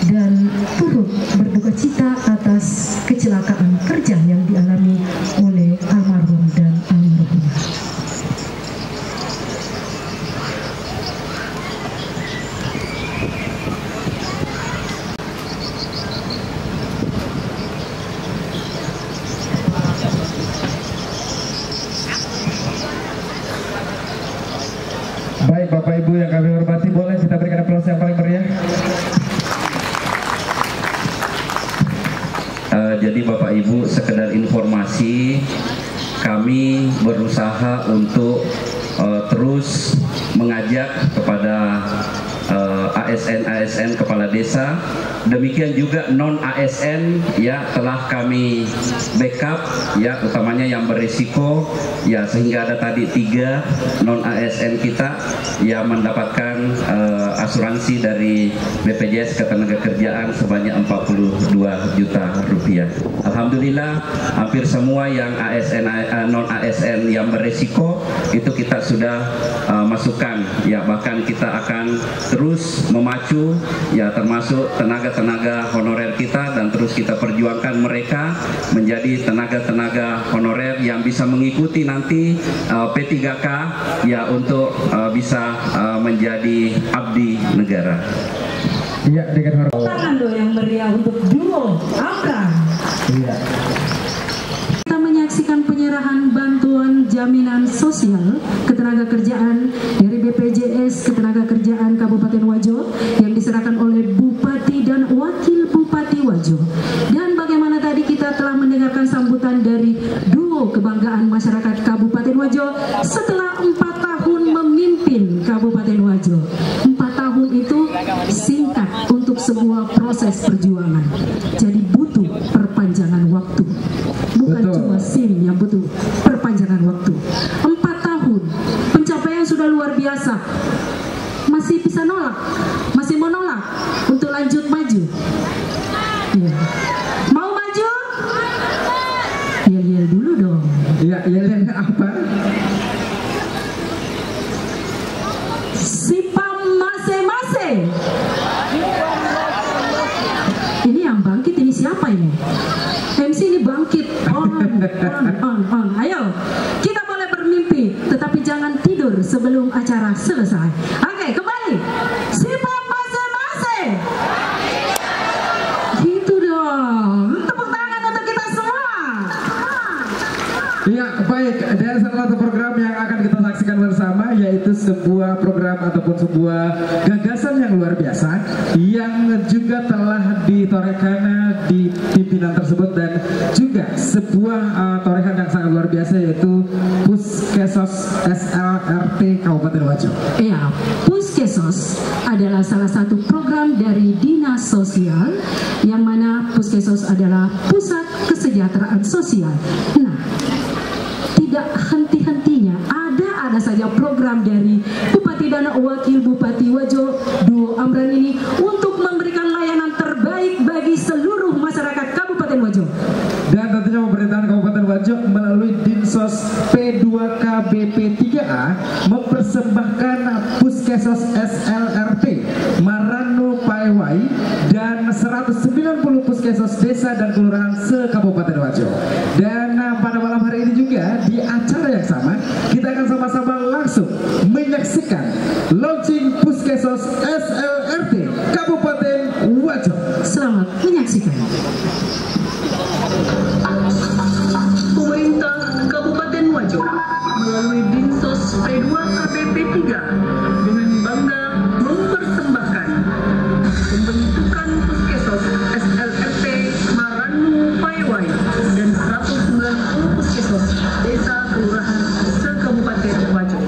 dan turut berduka cita atas kecelakaan kerja yang dialami oleh almarhum dan almarhumah. Ibu yang kami hormati, boleh kita berikan aplaus yang paling meriah. Jadi Bapak Ibu, sekedar informasi, kami berusaha untuk terus mengajak kepada ASN kepala desa, demikian juga non ASN ya telah kami backup ya, utamanya yang berisiko ya, sehingga ada tadi 3 non ASN kita yang mendapatkan asuransi dari BPJS Ketenagakerjaan sebanyak 42 juta rupiah. Alhamdulillah hampir semua yang ASN non ASN yang berisiko itu kita sudah masukkan ya, bahkan kita akan terus memacu ya, termasuk tenaga-tenaga honorer kita, dan terus kita perjuangkan mereka menjadi tenaga-tenaga honorer yang bisa mengikuti nanti P3K ya, untuk bisa menjadi abdi negara. Iya, dengan hormat. Tangan dong yang meriah untuk duo Amran. Iya. Kita menyaksikan penyerahan bantuan jaminan sosial ketenagakerjaan dari BPJS Ketenagakerjaan Kabupaten Wajo yang diserahkan oleh Bupati dan Wakil Bupati Wajo. Dan bagaimana tadi kita telah mendengarkan sambutan dari duo kebanggaan masyarakat Kabupaten Wajo setelah 4 tahun memimpin Kabupaten Wajo. 4 tahun itu singkat untuk sebuah proses perjuangan. Jadi butuh perpanjangan waktu. Bukan cuma SIM yang butuh perpanjangan waktu. 4 tahun pencapaian sudah luar biasa. Masih bisa nolak, masih mau nolak untuk lanjut maju. Ya. Mau maju? Yel-yel dulu dong. Iya, yel-yel apa? Sipam mase-mase. Ini yang bangkit ini siapa ini? MC ini bangkit. On. Ayo, kita boleh bermimpi, tetapi jangan tidur sebelum acara selesai. Oke, kembali. Sipam mase-mase. Gitu dong. Tepuk tangan untuk kita semua. Iya, baik. Dan salah satu program yang akan kita saksikan bersama yaitu sebuah program ataupun sebuah gagasan yang luar biasa yang juga telah ditorehkan di pimpinan tersebut, dan juga sebuah torehan yang sangat luar biasa yaitu Puskesos SLRT Kabupaten Wajo. Iya, Puskesos adalah salah satu program dari Dinas Sosial, yang mana Puskesos adalah Pusat Kesejahteraan Sosial. Nah, tidak henti-hentinya ada saja program dari Bupati dan Wakil Bupati Wajo duo Amran ini untuk memberikan layanan terbaik bagi seluruh masyarakat Kabupaten Wajo. Dan tentunya pemerintahan Kabupaten Wajo melalui Dinsos P2KB-P3A mempersembahkan Puskesos SLRT Maranu Paewai dan 190 Puskesos desa dan kelurahan se-Kabupaten Wajo. Dan pada malam hari ini juga di acara yang sama kita akan sama-sama langsung menyaksikan launching Puskesos SLRT Kabupaten Wajo. Selamat menyaksikan. Pemerintah Kabupaten Wajo melalui Dinsos P2KB-P3 dengan bangga mempersembahkan pembentukan Puskesos SLRT Maranu Paewai dan 190 Puskesos desa kelurahan se-Kabupaten Wajo.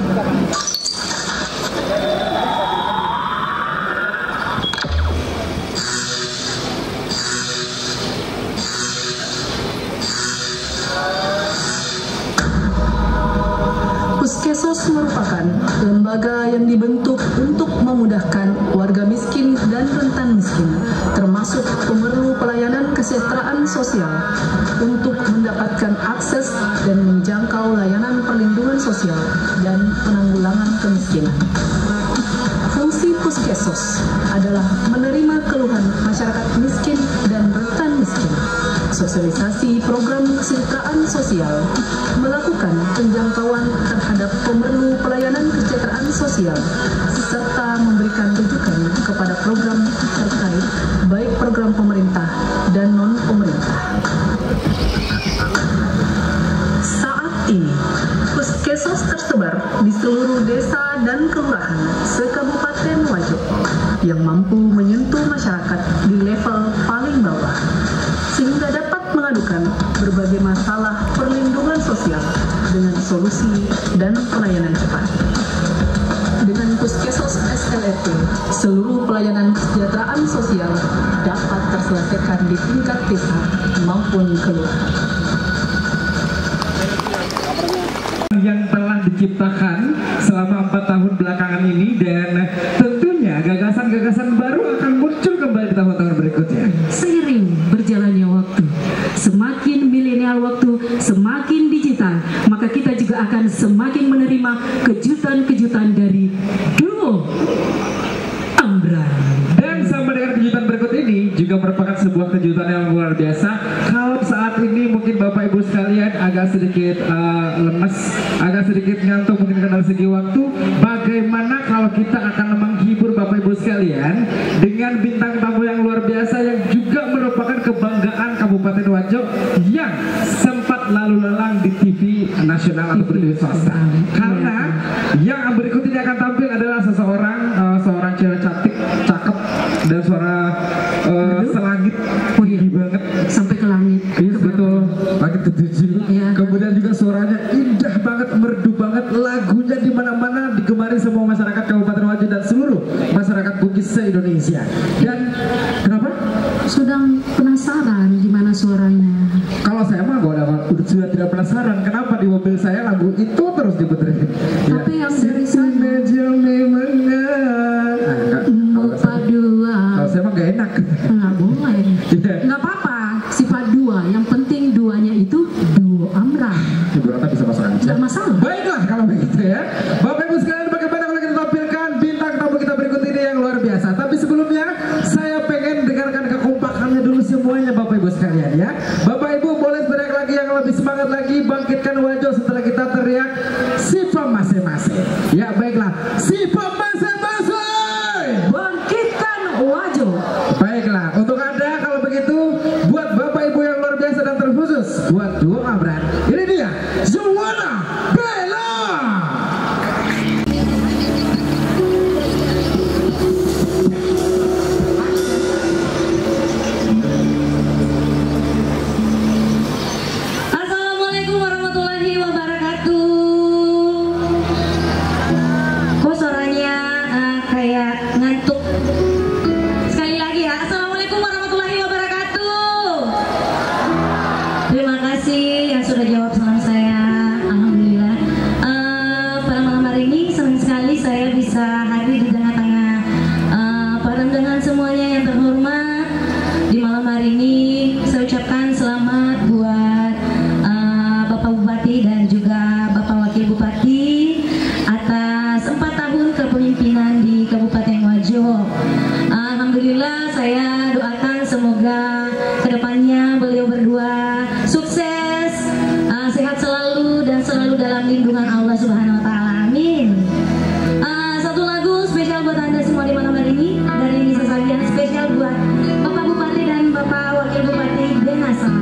Puskesos merupakan lembaga yang dibentuk untuk memudahkan warga miskin dan rentan miskin, termasuk pemerlu pelayanan kesejahteraan sosial, untuk mendapatkan akses dan menjangkau layanan perlindungan sosial dan penanggulangan kemiskinan. Fungsi Puskesos adalah menerima keluhan masyarakat miskin dan rentan miskin, sosialisasi program kesejahteraan sosial, melakukan penjangkauan terhadap pemerlu pelayanan kesejahteraan sosial, serta memberikan rujukan kepada program terkait baik program pemerintah dan non-pemerintah. Saat ini, Puskesos Puskesos tersebar di seluruh desa dan kelurahan se-Kabupaten Wajo yang mampu menyentuh masyarakat di level paling bawah, sehingga dapat mengadukan berbagai masalah perlindungan sosial dengan solusi dan pelayanan cepat. Dengan Puskesos SLRT, seluruh pelayanan kesejahteraan sosial dapat terselesaikan di tingkat desa maupun kelurahan. Yang telah diciptakan selama 4 tahun belakangan ini, dan tentunya gagasan-gagasan baru akan muncul kembali di tahun-tahun berikutnya. Seiring berjalannya waktu, semakin milenial waktu, semakin digital, maka kita juga akan semakin menerima kejutan-kejutan dari duo Ambran. Dan sama dengan kejutan berikut ini juga merupakan sebuah kejutan yang luar biasa. Kalau saat ini mungkin Bapak Ibu sekalian agak sedikit lemes, agak sedikit ngantuk mungkin karena segi waktu, bagaimana kalau kita akan menghibur Bapak Ibu sekalian dengan bintang tamu yang luar biasa yang juga merupakan kebanggaan Kabupaten Wajo yang sempat lalu lalang di TV nasional atau TV swasta. Karena yang berikut ini akan tampil adalah seorang cewek cantik, cakep, dan suara selangit tinggi banget sampai ke langit. Iya betul, langit ketujuh. Ya. Kemudian juga suaranya indah banget, merdu banget, lagunya di mana-mana digemari semua masyarakat Kabupaten Wajo dan seluruh masyarakat Bugis se-Indonesia. Dan kenapa? Sedang penasaran gimana suaranya. Kalau saya mah sudah tidak penasaran, kenapa di mobil saya lagu itu terus diputerin. Tapi yang dari sana kalau saya mah gak enak. Nggak boleh. Nggak apa-apa, sifat dua. Yang penting duanya itu duo Ambran. Ibu Rata bisa masuk aja. Nggak masalah. Baiklah kalau begitu ya. Bapak Ibu sekalian, bagaimana kalau kita tampilkan bintang tamu kita berikut ini yang luar biasa. Tapi sebelumnya saya pengen dengarkan kekompakannya dulu semuanya Bapak Ibu sekalian ya. Bapak Ibu boleh teriak lagi yang lebih semangat lagi, bangkitkan Wajo setelah kita teriak Siva masing-masing. Ya baiklah, Siva masing-masing. Bangkitkan Wajo. Baiklah, untuk Anda kalau begitu, buat Bapak Ibu yang luar biasa dan terkhusus buat duo Ambran, ini dia Juwana Bella. Assalamualaikum warahmatullahi wabarakatuh. Kok suaranya kayak ngantuk? Sekali lagi ya, Assalamualaikum warahmatullahi wabarakatuh. Terima kasih yang sudah jawab salam saya. Alhamdulillah. Pada malam hari ini senang sekali saya bisa hadir di tengah-tengah para undangan semuanya yang terhormat. Di malam hari ini saya ucapkan selamat buat Bapak Bupati dan juga Bapak Wakil Bupati atas 4 tahun kepemimpinan di Kabupaten Wajo. Alhamdulillah, saya doakan semoga kedepannya beliau berdua sukses, sehat selalu dan selalu dalam lindungan Allah Subhanahu Wa Taala. Amin. Satu lagu spesial buat Anda semua di malam hari ini dari Nisa Sabian, spesial buat Bapak Bupati dan Bapak Wakil Bupati Denasam.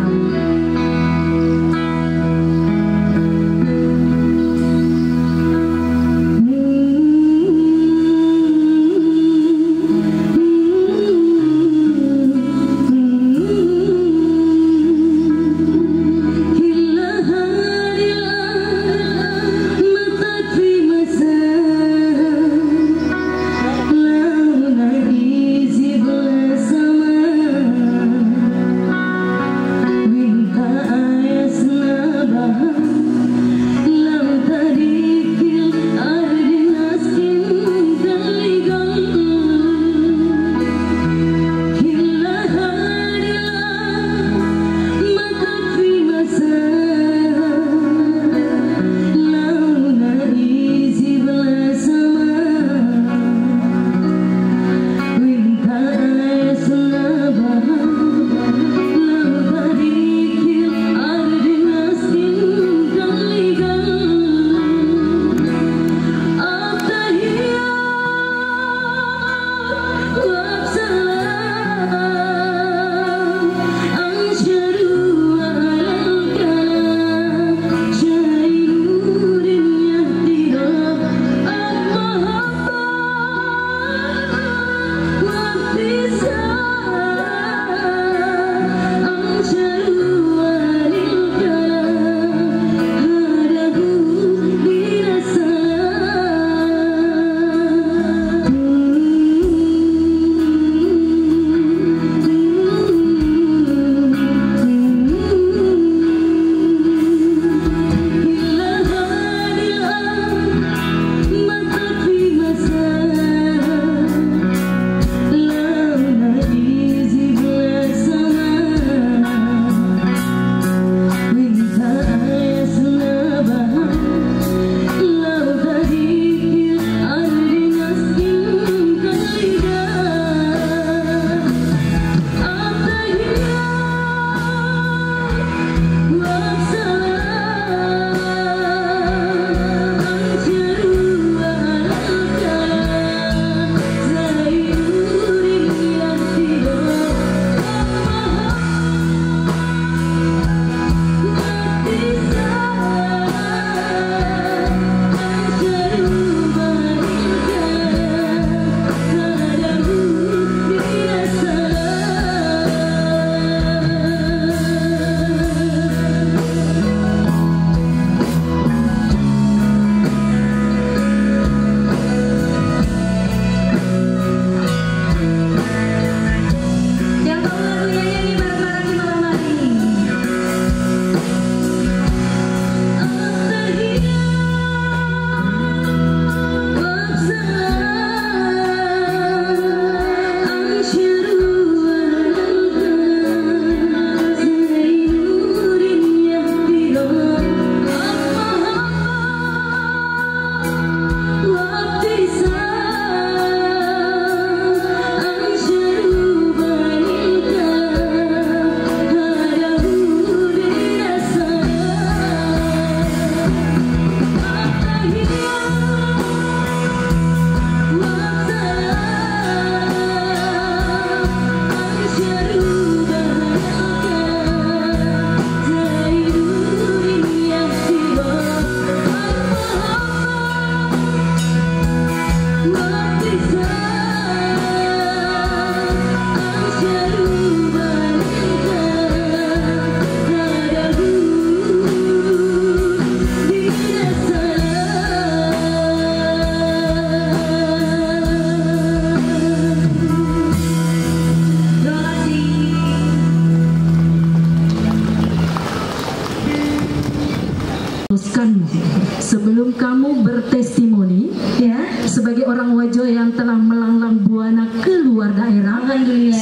sebelum kamu bertestimoni ya sebagai orang Wajo yang telah melanglang buana keluar daerah,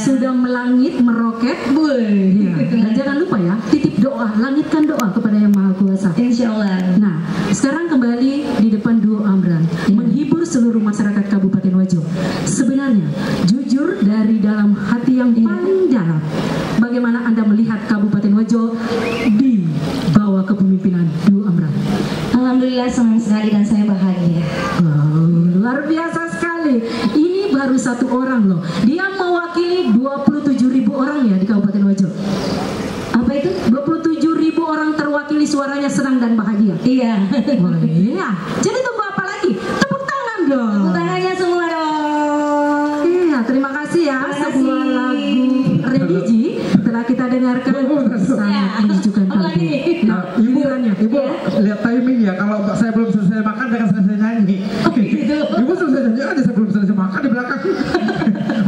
sudah melangit meroket, ya. Dan jangan lupa ya, titip doa, langitkan doa kepada Yang Maha Kuasa. Insya Allah. Nah, sekarang kembali di depan duo Amran, menghibur seluruh masyarakat Kabupaten Wajo. Sebenarnya, jujur dari dalam hati yang paling dalam, bagaimana Anda melihat Kabupaten Wajo di bawah kepemimpinan duo Amran? Alhamdulillah senang sekali dan saya bahagia. Wow, luar biasa sekali. Ini baru satu orang loh. Dia mewakili 27.000 orang ya di Kabupaten Wajo. Apa itu? 27.000 orang terwakili, suaranya senang dan bahagia. Iya. Oh iya. Jadi tunggu apa lagi? Tepuk tangan dong. Tepuk tangannya semua dong. Iya, terima kasih ya. Sebuah lagu religi telah kita dengarkan, sangat menyejukkan hati. Nah, ibu lihat timing ya. Kalau saya belum selesai makan, jangan selesai nyanyi. Ibu selesai nyanyi aja sebelum selesai makan di belakang.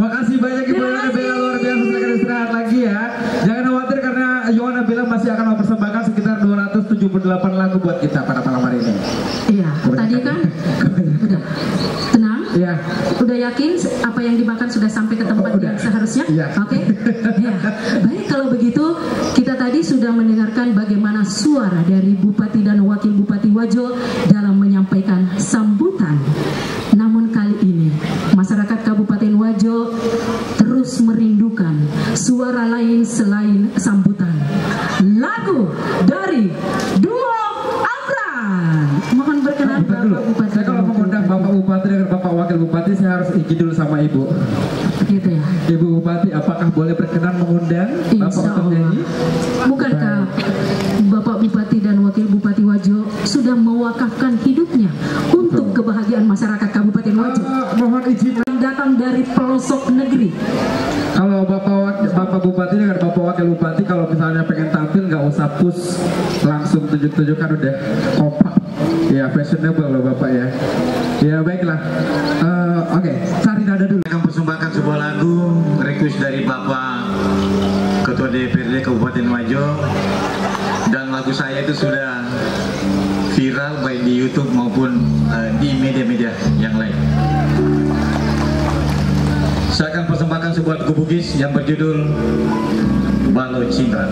Makasih banyak Ibu Yohana Bella, luar biasa. Silakan istirahat lagi ya. Jangan khawatir karena Yohana Bella masih akan mempersembahkan sekitar 278 lagu buat kita pada malam hari ini. Iya, tadi kan udah tenang. Iya. Udah yakin apa yang dimakan sudah sampai ke tempat yang seharusnya? Iya. Oke. Iya. Baik, kalau begitu kita tadi sudah mendengarkan bagaimana suara dari Bupati dan Wakil Bupati Wajo dalam menyampaikan sambutan. Namun kali ini masyarakat Kabupaten Wajo terus merindukan suara lain selain sambutan. Lagu dari duo Amran. Mohon berkenan Bapak Bupati. Saya kalau mengundang Bapak Bupati dengan Bapak Wakil Bupati, saya harus izin dulu sama Ibu. Gitu ya. Ibu Bupati, apakah boleh berkenan mengundang Bapak untuk nyanyi? Bukankah Bapak Bupati dan Wakil Bupati Wajo sudah mewakafkan hidupnya untuk kebahagiaan masyarakat Kabupaten Wajo? Mohon izin datang dari pelosok negeri. Kalau Bapak Bupati dengan Bapak Wakil Bupati, kalau misalnya pengen tampil nggak usah push, langsung tunjuk-tunjuk kan udah kompak. Ya, fashionable loh Bapak ya. Ya baiklah. Oke, cari nada dulu. Akan persembahkan sebuah lagu request dari Bapak Ketua DPRD Kabupaten Wajo, dan lagu saya itu sudah viral baik di YouTube maupun di media-media yang lain. Saya akan persembahkan sebuah lagu Bugis yang berjudul Balo Cinta.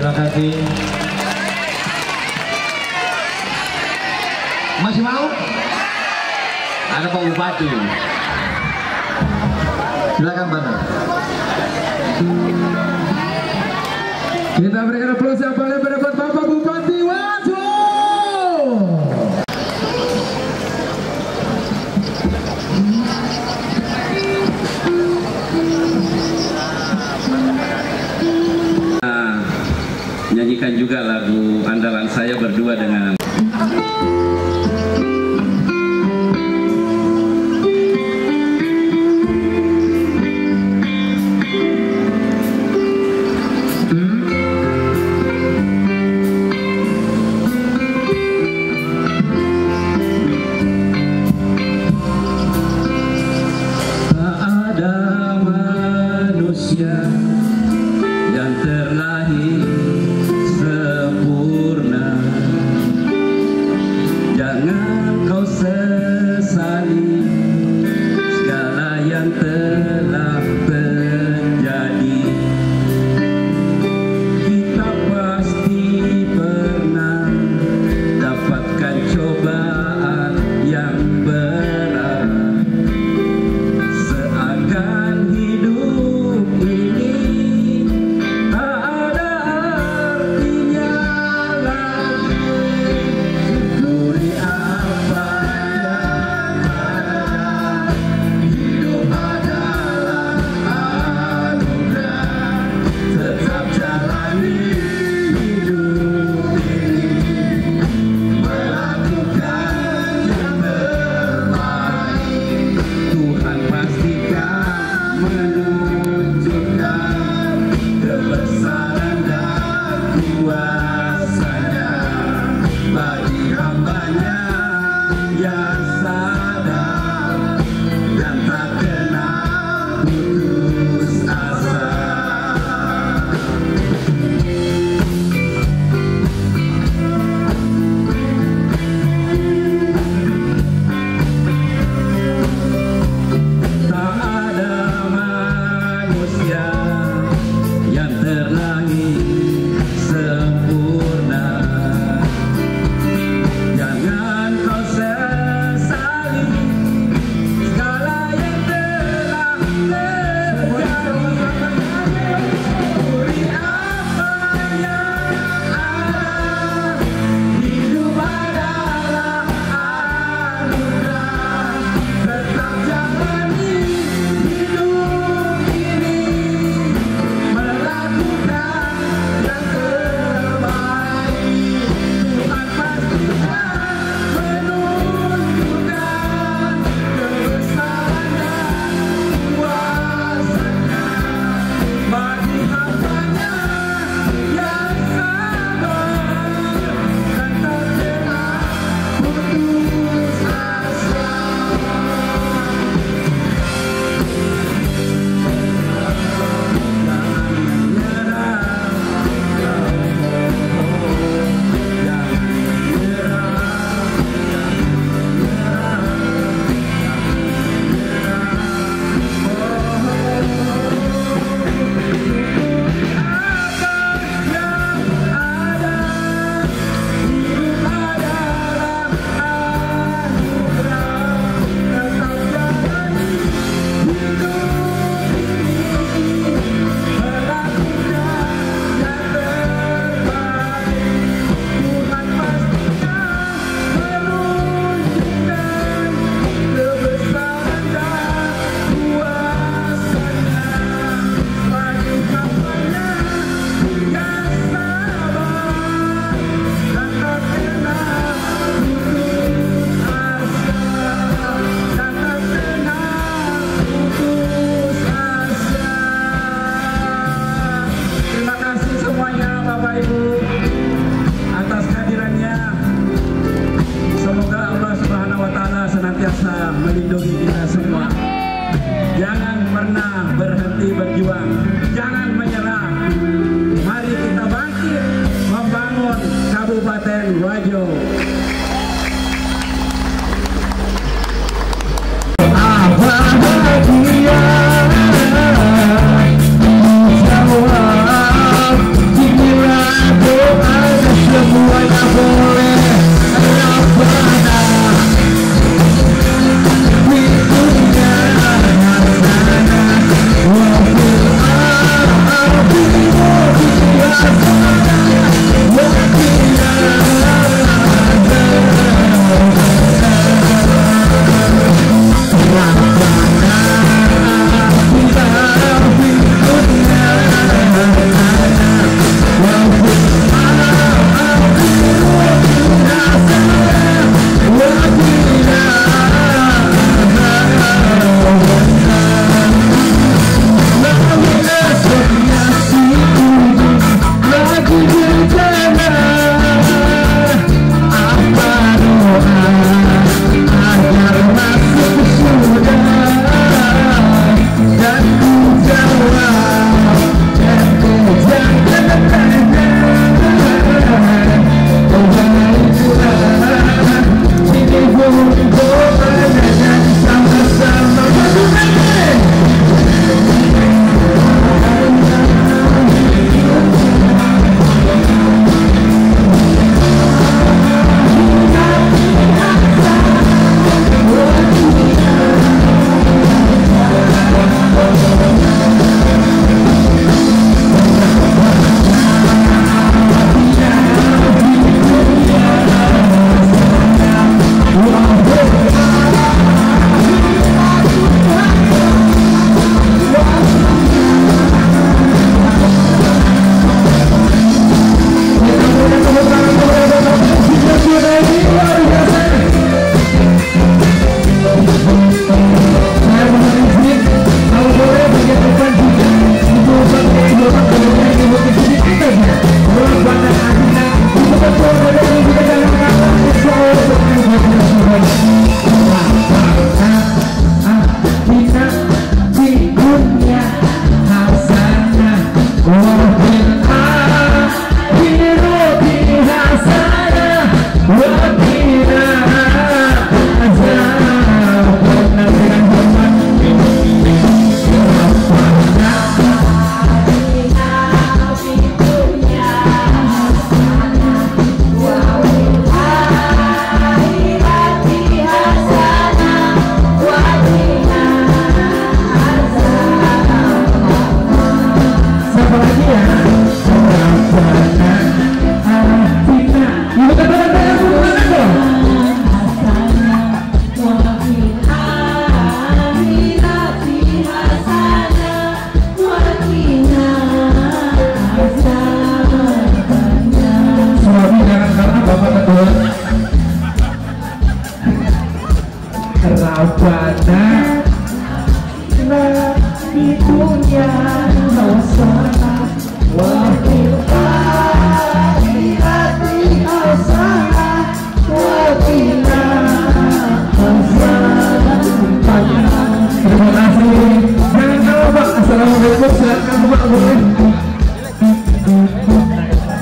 Terima kasih. Masih mau? Ada Pak Bupati. Silakan Pak. Kita berikan aplaus yang paling pada Bapak Bupati Wajo. Nyanyikan juga lagu andalan saya berdua dengan yang terlahir sempurna.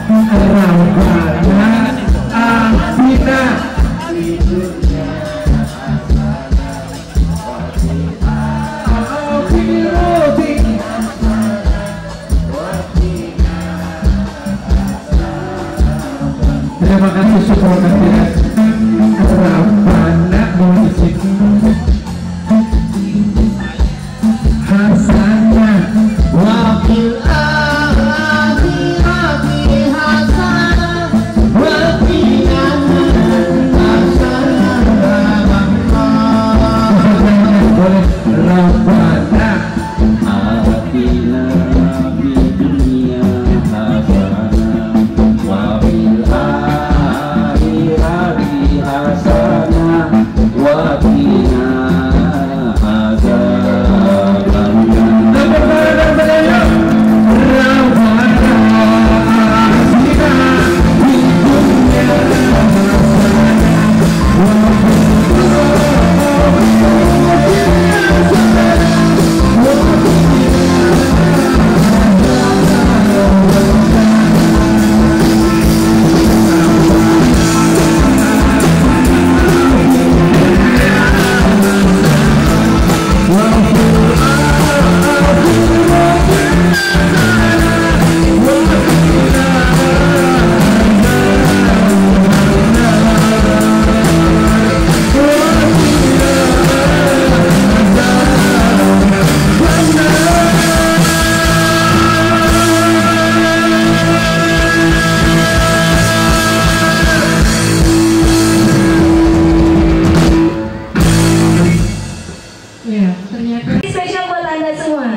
Terima kasih syukur kehadirat Rabbana musik hasanah wakil akhirati hasanah wakil hasanah boleh Rabbana atina di dunia hasanah wakil hasanah wakina spesial buat Anda semua.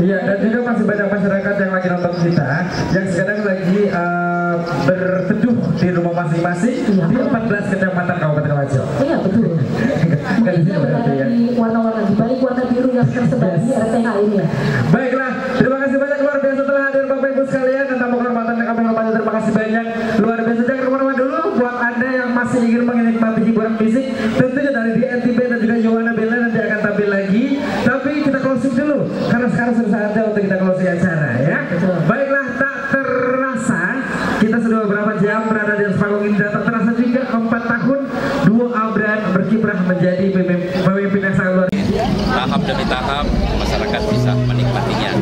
Iya, dan juga masih banyak masyarakat yang lagi nonton kita, yang sekarang lagi berteduh di rumah masing-masing di 14 kecamatan Kabupaten Wajo. Iya betul. Mungkin berada di warna-warna di balik warna biru yang tersebar di RTH ini ya. Baiklah, terima kasih banyak luar biasa telah hadir Bapak Ibu sekalian, dan tamu kehormatan yang kami hormati, terima kasih banyak luar biasa. Jangan kemana-mana dulu, buat Anda yang masih ingin menikmati hiburan fisik, tentunya dari DNTB dan juga Yowana Bella nanti akan tampil lagi. Tapi kita closing dulu, karena sekarang sudah saatnya untuk kita closing acara ya. Baiklah, tak terasa kita sudah beberapa jam berada di atas panggung ini, dan tak terasa juga 4 tahun duo Abran berkiprah menjadi pemimpin yang sangat luar biasa. Tahap demi tahap masyarakat bisa menikmatinya.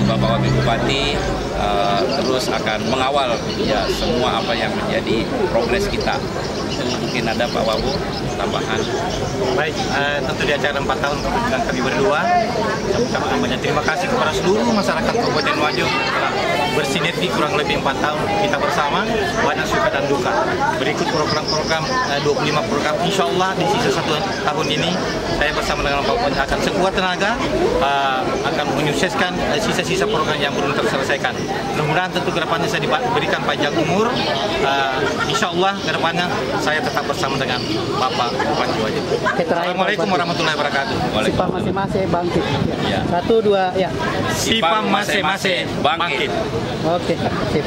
Bapak Wakil Bupati terus akan mengawal ya semua apa yang menjadi progres kita. Mungkin ada Pak Wabu tambahan. Baik, tentu di acara 4 tahun dengan kami berdua, kami banyak terima kasih kepada seluruh masyarakat Kabupaten Wajo telah bersinergi kurang lebih 4 tahun kita bersama, banyak suka dan duka. Berikut program-program 25 program, insya Allah di sisa 1 tahun ini saya bersama dengan Pak Bupati akan sekuat tenaga akan menyukseskan sisa-sisa program yang belum terselesaikan. Mudah-mudahan tentu kedepannya saya diberikan panjang umur, insya Allah kedepannya saya tetap bersama dengan Bapak Bupati Wajo. Assalamualaikum warahmatullahi wabarakatuh. Sipam masing-masing bangkit. Ya. 1, 2, ya. Sipam masing-masing bangkit. Oke, sip.